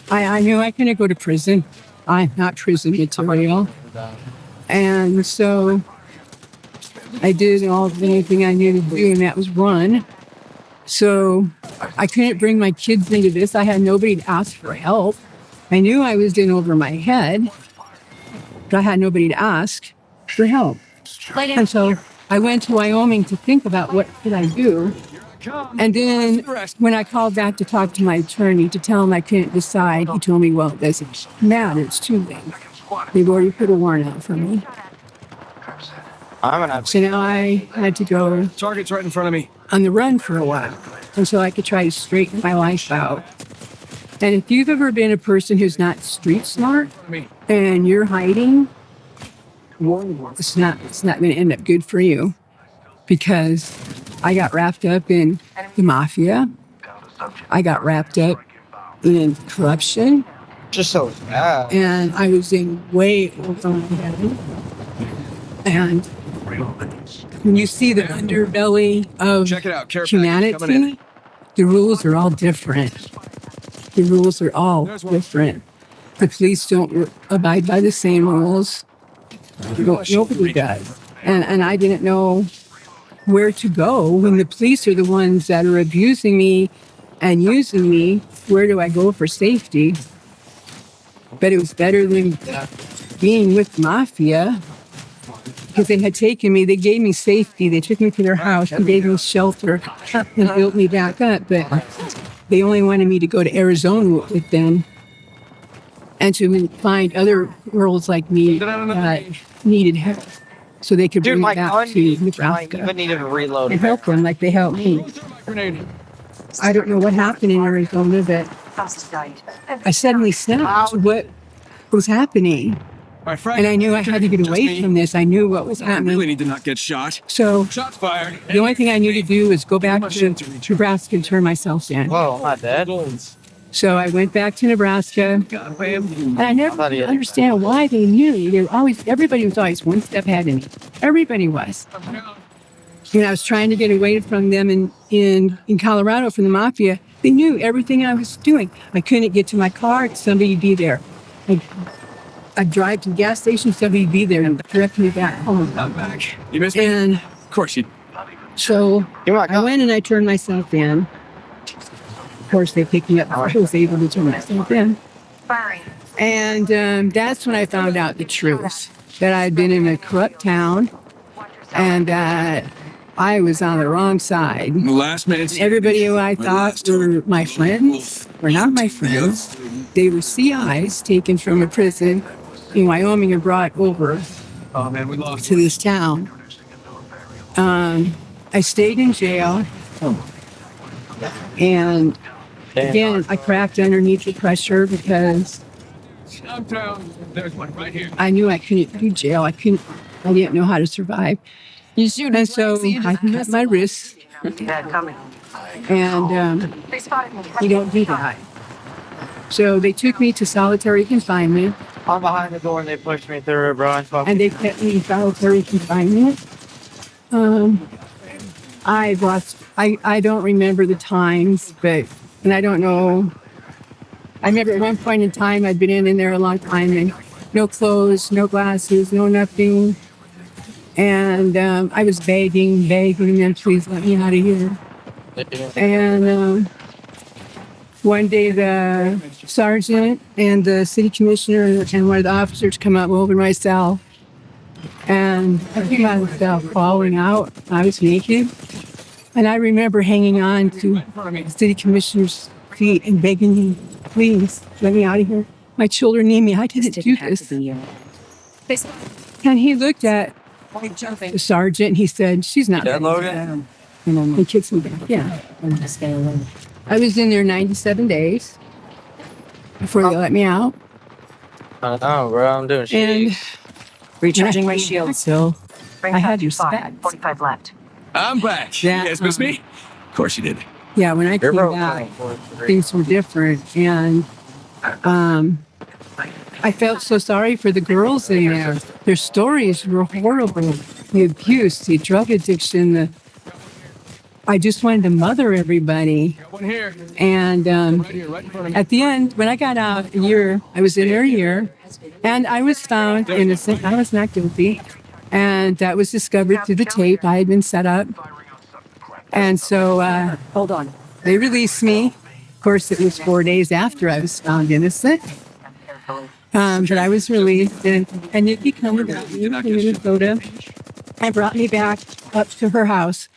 I knew I couldn't go to prison. I'm not prison material. And so I did anything I needed to do, and that was run. So I couldn't bring my kids into this. I had nobody to ask for help. I knew I was in over my head, but I had nobody to ask for help. And so I went to Wyoming to think about what could I do. And then when I called back to talk to my attorney to tell him I couldn't decide, he told me, well, it doesn't matter. It's too late. They've already put a warrant out for me. So now I had to go Target's right in front of me. on the run for a while until I could try to straighten my life out. And if you've ever been a person who's not street smart and you're hiding, it's not going to end up good for you, because I got wrapped up in the mafia. I got wrapped up in corruption. Just so bad. And I was in way over my head. And when you see the underbelly of Check it out. Care package coming in. humanity, the rules are all different. The rules are all different. The police don't abide by the same rules. Nobody does. And I didn't know where to go when the police are the ones that are abusing me and using me. Where do I go for safety? But it was better than being with the mafia, because they had taken me. They gave me safety. They took me to their house and gave me shelter and built me back up. But they only wanted me to go to Arizona with them and to find other girls like me that needed help, so they could bring me back to Nebraska even need to reload and help them like they helped me. I don't know what happened in Arizona, but I suddenly snapped what was happening. And I knew I had to get away from this. I knew what was I happening. really need to not get shot. So Shots fired. the only thing I knew to do was go back to Nebraska and turn myself in. Whoa, I'm not dead. So I went back to Nebraska, and I never could understand why they knew me. Everybody was always one step ahead of me. Everybody was. And I was trying to get away from them in Colorado from the mafia. They knew everything I was doing. I couldn't get to my car, somebody'd be there. I'd drive to the gas station, somebody'd be there and direct me back home. I'm back. You missed me? And of course you. so I went and I turned myself in. Of course, they picked me up. I was able to turn myself in. And that's when I found out the truth, that I'd been in a corrupt town and that I was on the wrong side. The last man. Everybody who I thought were my friends were not my friends. They were CIs taken from a prison in Wyoming and brought over Oh man, we lost. to this town. I stayed in jail. And again, I cracked underneath the pressure because I'm down. There's one right here. I knew I couldn't do jail. I didn't know how to survive. And so I cut my wrists. And you don't do that. So they took me to solitary confinement. I'm behind the door and they pushed me through it, bro. And they kept me in solitary confinement. I don't remember the times, and I don't know. I remember at one point in time, I'd been in there a long time, and no clothes, no glasses, no nothing. And I was begging them, please let me out of here. And one day the sergeant and the city commissioner and one of the officers come up over my cell. And I came out of the cell falling out. I was naked. And I remember hanging on to the city commissioner's feet and begging him, please let me out of here. My children need me. I didn't do this. And he looked at the sergeant and he said, she's not Dead, ready. Logan? He kicks me back. Yeah. I was in there 97 days before they let me out. I don't know, bro. I'm doing shit. And recharging my shield. So I had respect. 45 left. I'm back. You guys miss me? Of course you did. Yeah, when I came back, things were different. And I felt so sorry for the girls in there. Their stories were horrible. The abuse, the drug addiction, I just wanted to mother everybody. And at the end, when I got out I was in there a year, and I was found innocent. I was not guilty. And that was discovered through the tape. I had been set up. And so, hold on. They released me. Of course, it was 4 days after I was found innocent. But I was released, and Nikki came with me to Minnesota and brought me back up to her house.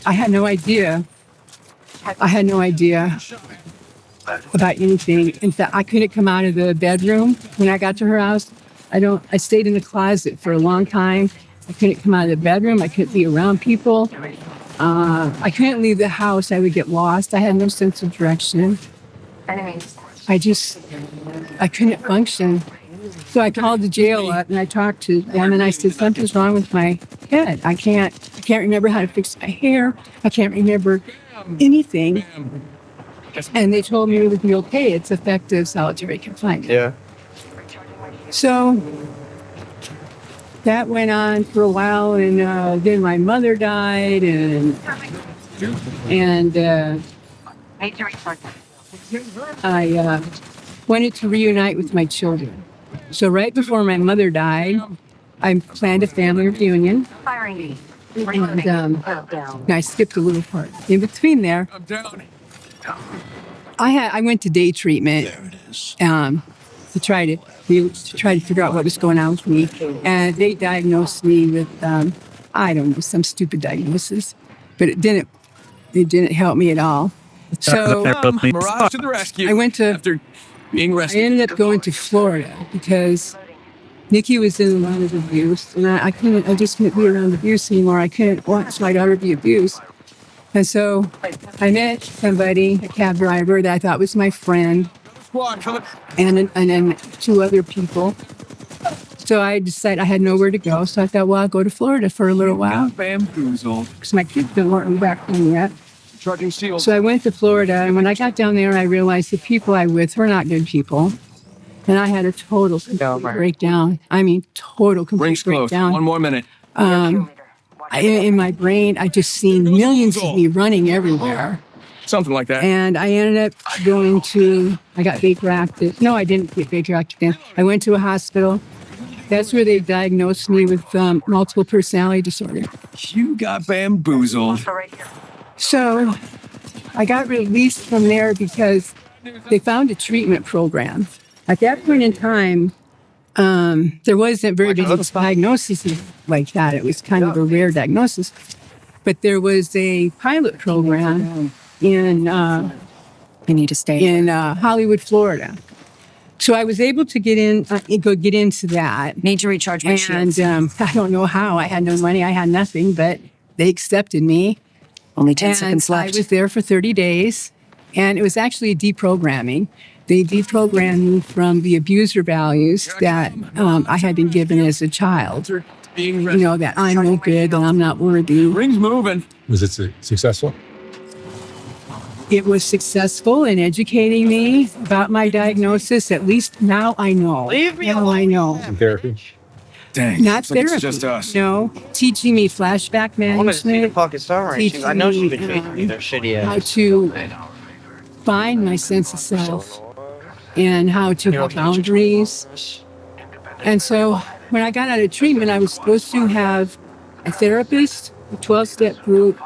I had no idea. About anything. In fact, I couldn't come out of the bedroom when I got to her house. I stayed in the closet for a long time. I couldn't come out of the bedroom. I couldn't be around people. I couldn't leave the house. I would get lost. I had no sense of direction. I couldn't function. So I called the jail up and I talked to them and I said, something's wrong with my head. I can't remember how to fix my hair. I can't remember anything. And they told me it would be okay. It's effective solitary confinement. Yeah. So that went on for a while, and then my mother died, and I wanted to reunite with my children. So right before my mother died, I planned a family reunion. And I skipped a little part. In between there, I went to day treatment to try to figure out what was going on with me. And they diagnosed me with, I don't know, some stupid diagnosis. But it didn't help me at all. So Mirage to the rescue. After being I ended up going to Florida because Nikki was in a lot of abuse, and I just couldn't be around abuse anymore. I couldn't watch my daughter be abused. And so I met somebody, a cab driver that I thought was my friend, and then two other people. So I decided I had nowhere to go. So I thought, well, I'll go to Florida for a little while. Because my kids weren't back home yet. So I went to Florida, and when I got down there, I realized the people I with were not good people. And I had a total complete breakdown. I mean, total complete breakdown. 1 more minute. In my brain, I just seen millions of me running everywhere. Something like that. And I ended up I got vapoactive. No, I didn't get vapoactive. I went to a hospital. That's where they diagnosed me with multiple personality disorder. You got bamboozled. So I got released from there because they found a treatment program. At that point in time, there wasn't very many diagnoses like that. It was kind of a rare diagnosis. But there was a pilot program in Hollywood, Florida. So I was able to get into that. Need to recharge my shields. And I don't know how. I had no money. I had nothing, but they accepted me. Only 10 seconds left. I was there for 30 days, and it was actually a deprogramming. They deprogrammed me from the abuser values that I had been given as a child. You know, that I'm no good, that I'm not worthy. Ring's moving. Was it successful? It was successful in educating me about my diagnosis. At least now I know. Now I know. Therapy? Dang. Not like therapy. It's just us. No, teaching me flashback management. I know she's been chasing me. They're shitty How ass. to find my sense of self and how to have boundaries. And so when I got out of treatment, I was supposed to have a therapist, a 12-step group,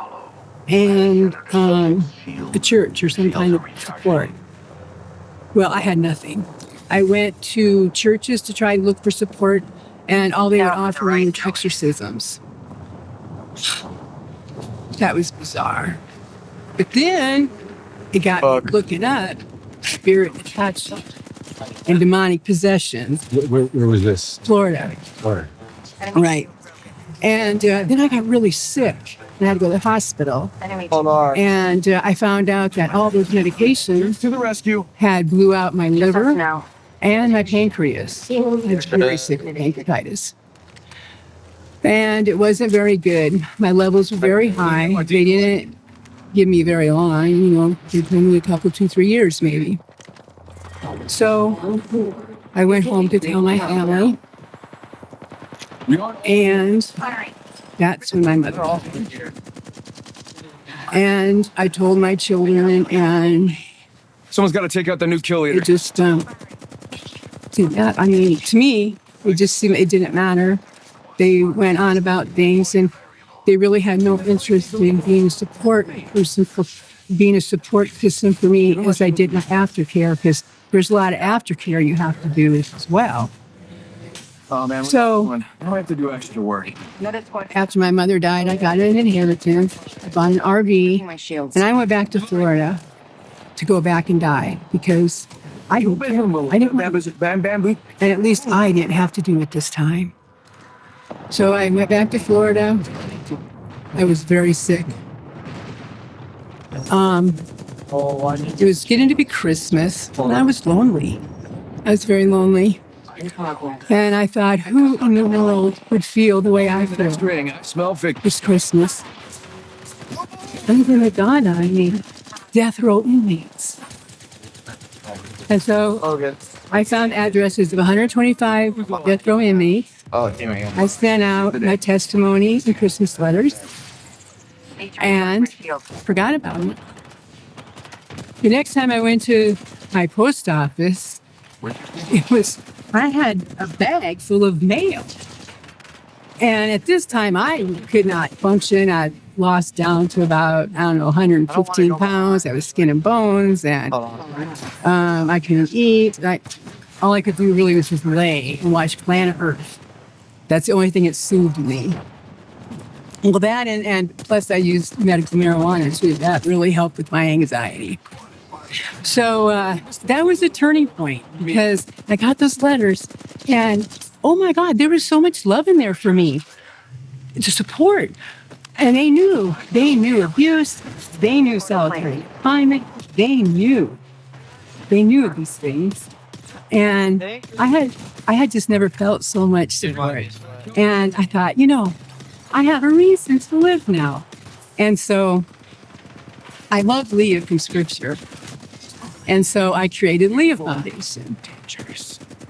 and a church or some kind of support. Well, I had nothing. I went to churches to try and look for support, and all they were offering was exorcisms. That was bizarre. But then it got me looking up spirit attachment and demonic possessions. Where was this? Florida. Florida. Right. And then I got really sick and I had to go to the hospital. And I found out that all those medications to the rescue had blew out my liver and my pancreas. I was very sick with pancreatitis. And it wasn't very good. My levels were very high. They didn't give me very long, you know, they gave me a couple, 2-3 years maybe. So I went home to tell my family. And that's when my mother died. And I told my children, and Someone's got to take out the new kill leader. it just did that. I mean, to me, it just seemed it didn't matter. They went on about things, and they really had no interest in being a support person for being a support system for me as I did my aftercare, because there's a lot of aftercare you have to do as well. Oh man, So I don't have to do extra work. after my mother died, I got an inheritance, I bought an RV, and I went back to Florida to go back and die because I didn't and at least I didn't have to do it this time. So I went back to Florida. I was very sick. It was getting to be Christmas, and I was lonely. I was very lonely. And I thought, who in the world would feel the way I feel this Christmas? And then it dawned on me, death row inmates. And so I found addresses of 125 death row inmates. I sent out my testimony and Christmas letters and forgot about them. The next time I went to my post office, I had a bag full of mail. And at this time, I could not function. I lost down to about, 115 pounds. I was skin and bones, and I couldn't eat. All I could do really was just lay and watch Planet Earth. That's the only thing that soothed me. Well, that and plus I used medical marijuana too. That really helped with my anxiety. So that was a turning point because I got those letters and oh my God, there was so much love in there for me to support. And they knew abuse, they knew solitary confinement, they knew these things. And I had just never felt so much support. And I thought, I have a reason to live now. And so I love Leah from scripture. And so I created Leah Foundation.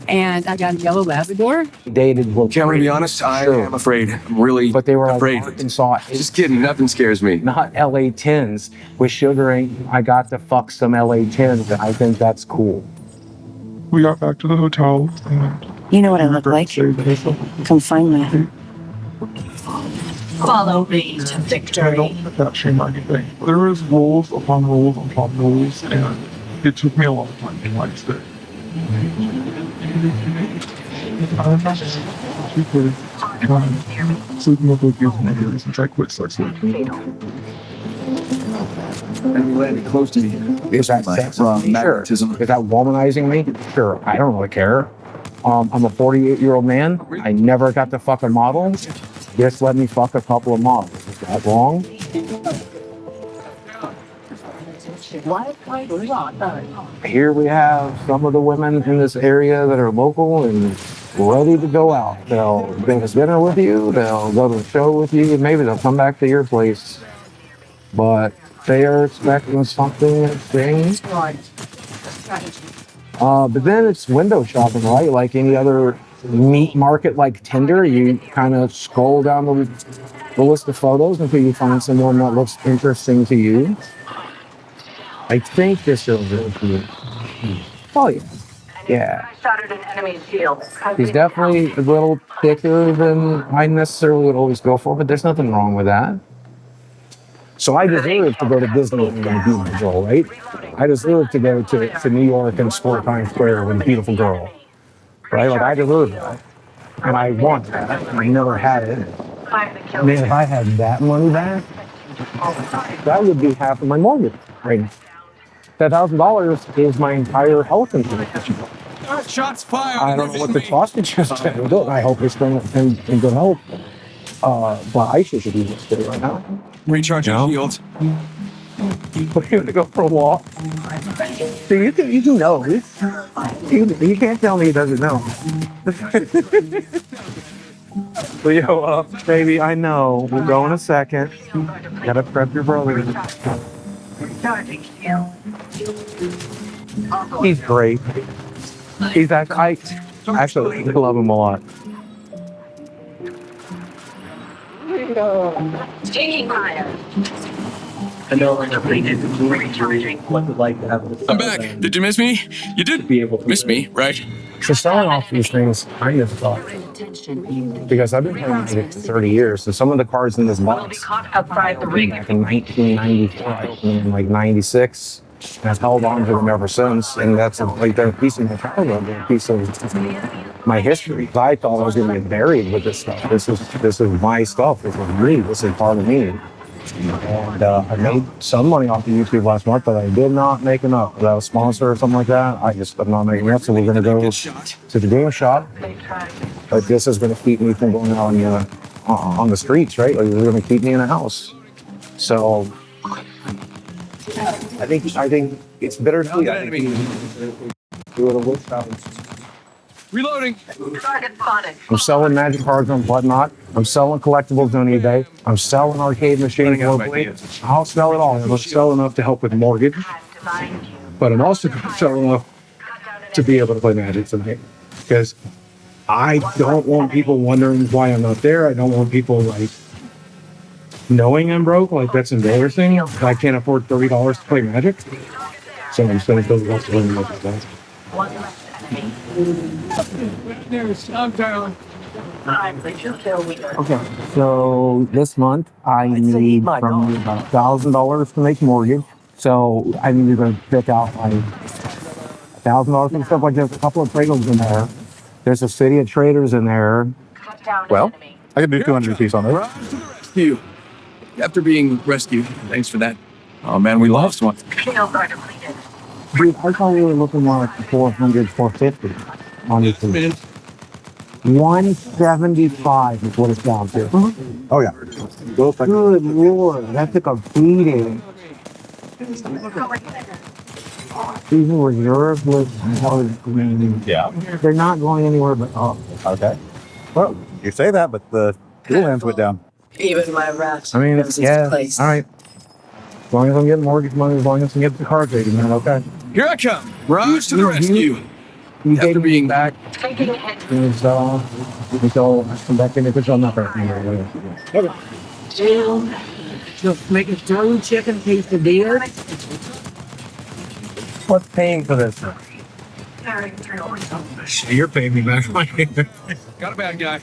And I got a yellow Labrador. Dated. Well, Can't we be honest? I am afraid. I'm really but they were afraid. Arkansas. Just kidding. Nothing scares me. Not LA 10s with sugaring. I got to fuck some LA 10s. I think that's cool. We got back to the hotel. And You know what I look like? Confinement. Follow me to victory. That changed anything. There was rules upon rules upon rules, and it took me a long time to realize that. I remember sleeping with abuse since I quit sex work. And you landed close to me. Is that sex? Magnetism. Is that womanizing me? Sure. I don't really care. I'm a 48-year-old man. I never got to fuck a model. Just let me fuck a couple of models. Is that wrong? Here we have some of the women in this area that are local and ready to go out. They'll go to dinner with you, they'll go to a show with you, and maybe they'll come back to your place. But they are expecting something that things. But then it's window shopping, right? Like any other meat market like Tinder, you kind of scroll down the list of photos until you find someone that looks interesting to you. I think this is it. Oh yeah. Yeah. Shattered an enemy's shield. He's definitely a little thicker than I necessarily would always go for, but there's nothing wrong with that. So I deserve to go to Disney and be a beautiful girl, right? I deserve to go to New York and explore Times Square with a beautiful girl, right? Like I deserve that, and I want that. And I never had it. Man, if I had that money back, that would be half of my mortgage right now. $1,000 is my entire health insurance. Shots fired. I don't know what the cost is. I hope it's going in good health. But I should be this day right now. Recharge your shields. We're going to go for a walk. So you can know. You can't tell me he doesn't know. Leo, baby, I know. We'll go in a second. Gotta prep your brother. He's great. He's I actually love him a lot. Taking fire. I know I'm recharging. What would like to have I'm back. Did you miss me? You did miss me, right? So selling off these things kind of sucks. Because I've been playing Magic for 30 years, so some of the cards in this box Outside the ring. back in 1994, I opened them in like 96, and I've held on to them ever since. And that's like they're a piece of my childhood, they're a piece of my history. I thought I was going to get buried with this stuff. This is my stuff. This is me. This is part of me. And I made some money off of YouTube last month, but I did not make enough. Without a sponsor or something like that, I'm not making enough. So we're going to go to the game shop. But this is going to keep me from going out on the streets, right? Like, it's going to keep me in a house. So I think it's bittersweet. I think do it a wish out. Reloading. I'm selling magic cards on Whatnot. I'm selling collectibles on eBay. I'm selling arcade machines locally. I'll sell it all. I'm selling enough to help with mortgage, but I'm also selling enough to be able to play Magic tonight. Because I don't want people wondering why I'm not there. I don't want people like knowing I'm broke. Like, that's embarrassing. I can't afford $30 to play Magic. So I'm spending those lots of money like that. Okay, so this month I need from you about $1,000 to make mortgage. So I need to pick out like $1,000 and stuff like this. A couple of trades in there. There's a city of traders in there. Well, I can do 200 apiece on this. Rescue. After being rescued, thanks for that. Oh man, we lost one. Dude, I thought we were looking more like 400, 450 on this thing. 175 is what it's down to. Oh yeah. Good Lord, that took a beating. These are reserves with green. Yeah. They're not going anywhere but up. Okay. Well, you say that, but the fuel lands went down. Even my rat. I mean, knows its yeah. place. All right. As long as I'm getting mortgage money, as long as I get the car trading, man, okay. Here I come. Rise to the rescue. After being back. Taking a hit. So I come back in if it's on the okay. Down. Just make a stone chicken quesadilla. What's paying for this? You're paying me back. Got a bad guy.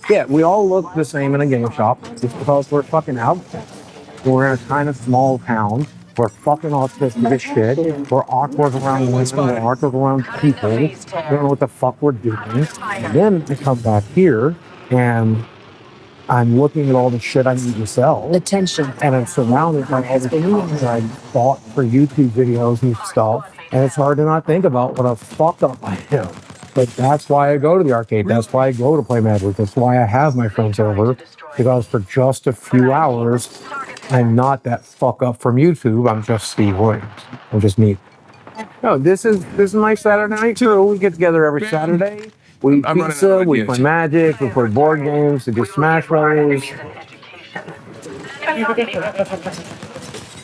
Yeah, we all look the same in a game shop just because we're fucking out. We're in a kind of small town. We're fucking autistic as shit. We're awkward around women. We're awkward around people. We don't know what the fuck we're doing. And then I come back here and I'm looking at all the shit I need to sell. Attention. And I'm surrounded by all the things I bought for YouTube videos and stuff. And it's hard to not think about what a fuck up I am. But that's why I go to the arcade. That's why I go to play Magic. That's why I have my friends over. Because for just a few hours, I'm not that fuck up from YouTube. I'm just Steve Williams. I'm just me. No, this is my Saturday night too. We get together every Saturday. We eat pizza, we play Magic, we play board games, we do Smash Brothers.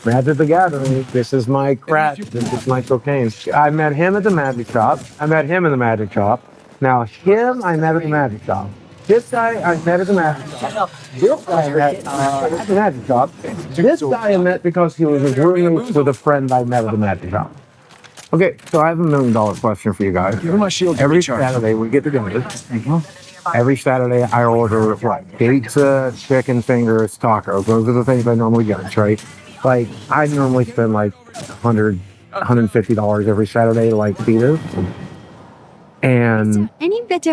Magic the Gathering. This is my crack. This is my cocaine. I met him at the Magic Shop. I met him in the Magic Shop. Now him, I met at the Magic Shop. This guy I met at the Magic Shop. This guy I met at the Magic Shop. This guy I met because he was a roommate with a friend I met at the Magic Shop. Okay, so I have $1 million question for you guys. Give me my shield. Every Saturday we get together. Every Saturday I order what? Pizza, chicken fingers, tacos. Those are the things I normally get, right? Like, I normally spend like $100, $150 every Saturday to like feed us. And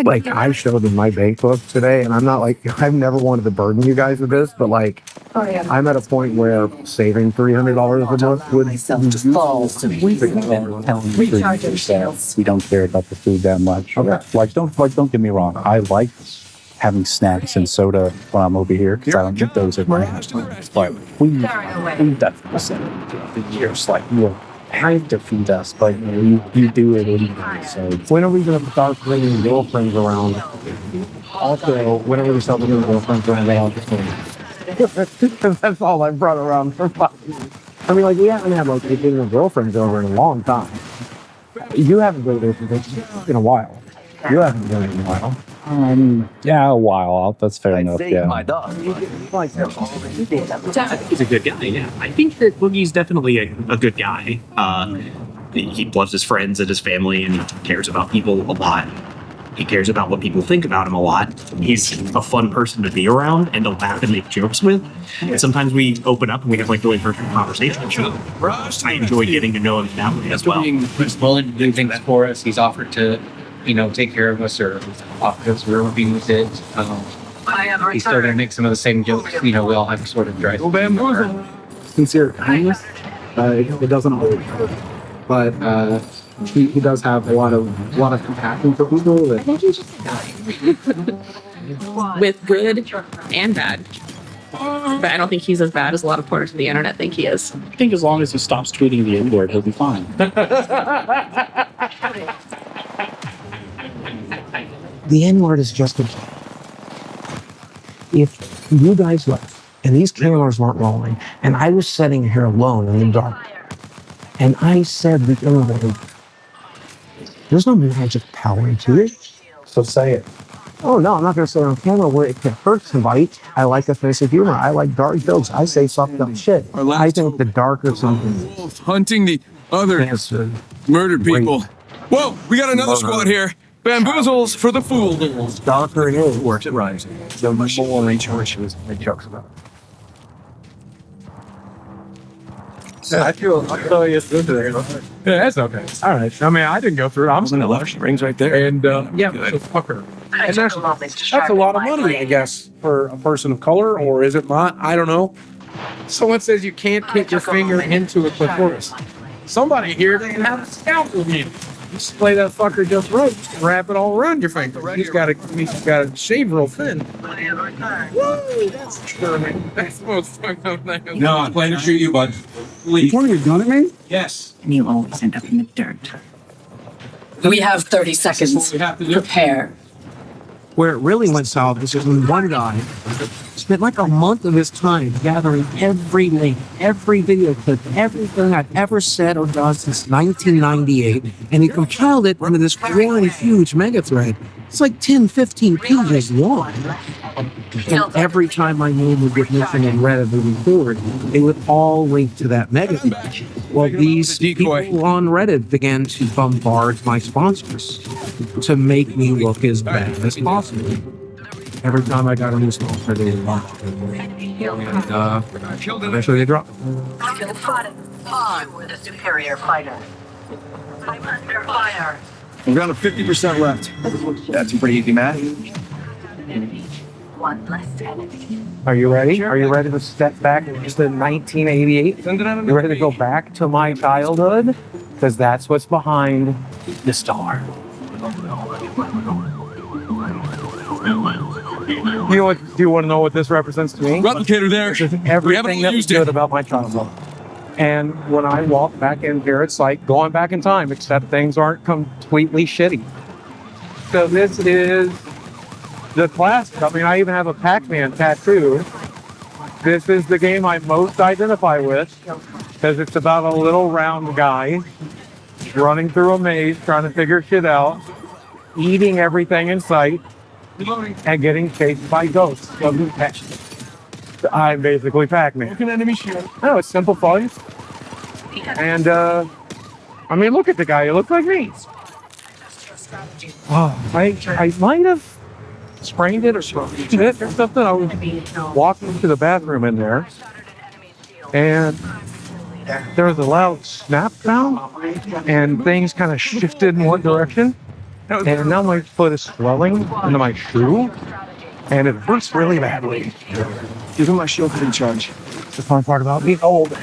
like, I showed them my bank book today, and I'm not like, I've never wanted to burden you guys with this, but like, I'm at a point where saving $300 a month would just falls to me. Recharge We don't care about the food that much. Okay. Like, don't get me wrong. I like having snacks and soda when I'm over here because I don't get those at my house. But we definitely said it throughout the years. Like, you have to feed us, but you do it anyway. So when are we going to start bringing girlfriends around? Also, when are we start bringing girlfriends around the house? That's all I brought around for 5 years. I mean, like, we haven't had like dating and girlfriends over in a long time. You haven't been there in a while. You haven't been in a while. Yeah, a while. That's fair enough. Yeah. He's a good guy. Yeah, I think that Boogie's definitely a good guy. He loves his friends and his family, and he cares about people a lot. He cares about what people think about him a lot. He's a fun person to be around and to laugh and make jokes with. And sometimes we open up and we have like really personal conversations. I enjoy getting to know him that way as well. He's willing to do things for us. He's offered to, take care of us or offer us being with it. He's still going to make some of the same jokes. We all have sort of dry. Sincere kindness. It doesn't always hurt, but he does have a lot of compassion for people. With good and bad. But I don't think he's as bad as a lot of porters of the internet think he is. I think as long as he stops tweeting the N-word, he'll be fine. The N-word is just a joke. If you guys left and these cameras weren't rolling and I was sitting here alone in the dark and I said the N-word, there's no magic power to it. So say it. Oh no, I'm not going to say it on camera where it can hurt somebody. I like a sense of humor. I like dark jokes. I say fucked up shit. I think the darker something. Hunting the other murdered people. Whoa, we got another squad here. Bamboozles for the fool. Darker it is. Works it right. The more intuition make jokes about. I feel you through there. Yeah, that's okay. All right. I mean, I didn't go through it. I'm just gonna left. She rings right there. And yeah, so fuck her. And that's a lot of money, I guess, for a person of color, or is it not? I don't know. Someone says you can't put your finger into a clitoris. Somebody here can have a scalpel with you. Just play that fucker just right. Just wrap it all around your finger. He's got to shave real thin. Woo, that's charming. That's the most fucked up thing. No, I'm planning to shoot you, bud. You pointing a gun at me? Yes. And you always end up in the dirt. We have 30 seconds. Prepare. Where it really went south is when one guy spent like a month of his time gathering every link, every video clip, everything I've ever said or done since 1998, and he compiled it into this really huge mega thread. It's like 10, 15 pages long. And every time my name would get mentioned in Reddit moving forward, it would all link to that mega thread. Well, these people on Reddit began to bombard my sponsors to make me look as bad as possible. Every time I got a new sponsor, they would launch it. And eventually they dropped. On with a superior fighter. I'm under fire. We're down to 50% left. That's a pretty easy math. One less enemy. Are you ready? Are you ready to step back to 1988? You ready to go back to my childhood? Because that's what's behind the star. Do you want to know what this represents to me? Replicator there. Everything that was good about my childhood. And when I walk back in here, it's like going back in time, except things aren't completely shitty. So this is the classic. I mean, I even have a Pac-Man tattoo. This is the game I most identify with because it's about a little round guy running through a maze, trying to figure shit out, eating everything in sight, and getting chased by ghosts. I'm basically Pac-Man. No, it's simple fun. And, I mean, look at the guy. He looks like me. Oh, I might have sprained it or scratched it or something. I was walking to the bathroom in there, and there was a loud snap sound, and things kind of shifted in one direction. And now my foot is swelling into my shoe, and it hurts really badly. Give him my shield in charge. The fun part about being old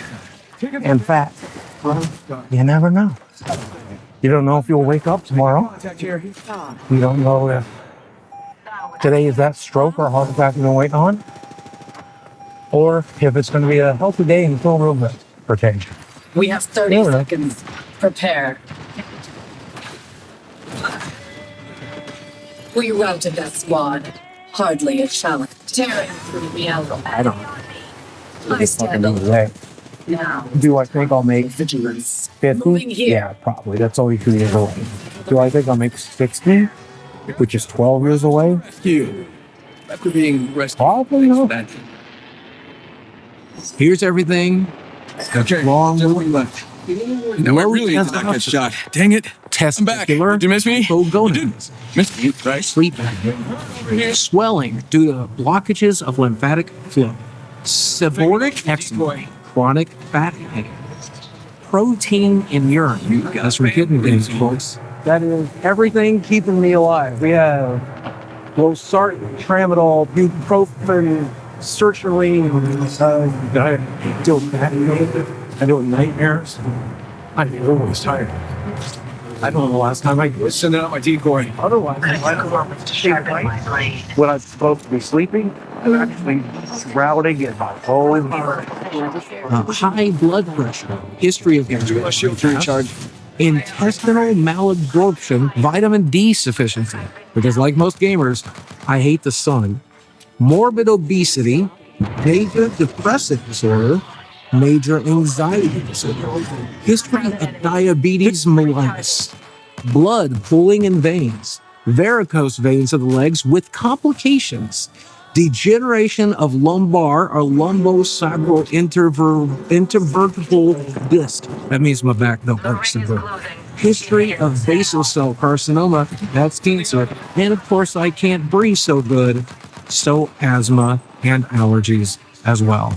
and fat, you never know. You don't know if you'll wake up tomorrow. You don't know if today is that stroke or heart attack you've been waiting on, or if it's going to be a healthy day and feel real good for change. We have 30 seconds. Prepare. We routed that squad. Hardly a challenge. Tearing through reality. I don't know. I stand alone. Do I think I'll make 50? Yeah, probably. That's only 2 years away. Do I think I'll make 60? Which is 12 years away? After being rescued. Probably not. Here's everything. Okay, long we left. Now where really did I get shot? Dang it. I'm back. Did you miss me? You did. Miss me, right? Sleep swelling due to blockages of lymphatic flow, seborrheic eczema, chronic fatigue, protein in urine. That's from kidney disease, folks. That is everything keeping me alive. We have losartan, tramadol, ibuprofen, sertraline. I deal with that. I deal with nightmares. I'm always tired. I don't know the last time I was sending out my decoy. Otherwise, when I'm supposed to be sleeping, I'm actually routing in my whole High blood pressure, history of recharge, intestinal malabsorption, vitamin D sufficiency. Because like most gamers, I hate the sun. Morbid obesity, major depressive disorder, major anxiety disorder, history of diabetes mellitus, blood pooling in veins, varicose veins of the legs with complications, degeneration of lumbar or lumbosacral intervertebral disc. That means my back don't work so good. History of basal cell carcinoma, that's cancer. And of course, I can't breathe so good, so asthma and allergies as well.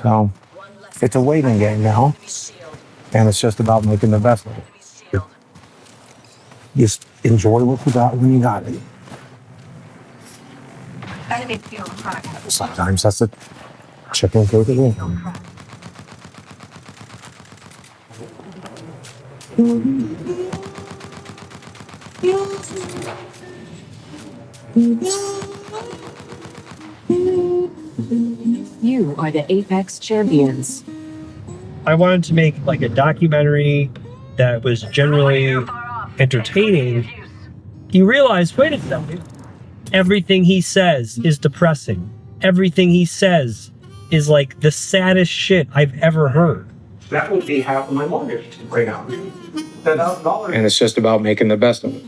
So it's a waiting game now, and it's just about making the best of it. Just enjoy what you got when you got it. Sometimes that's a chicken for the win. You are the Apex champions. I wanted to make like a documentary that was generally entertaining. You realize, wait a second, everything he says is depressing. Everything he says is like the saddest shit I've ever heard. That would be half of my mortgage right now. $10,000. And it's just about making the best of it.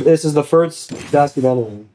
This is the first documentary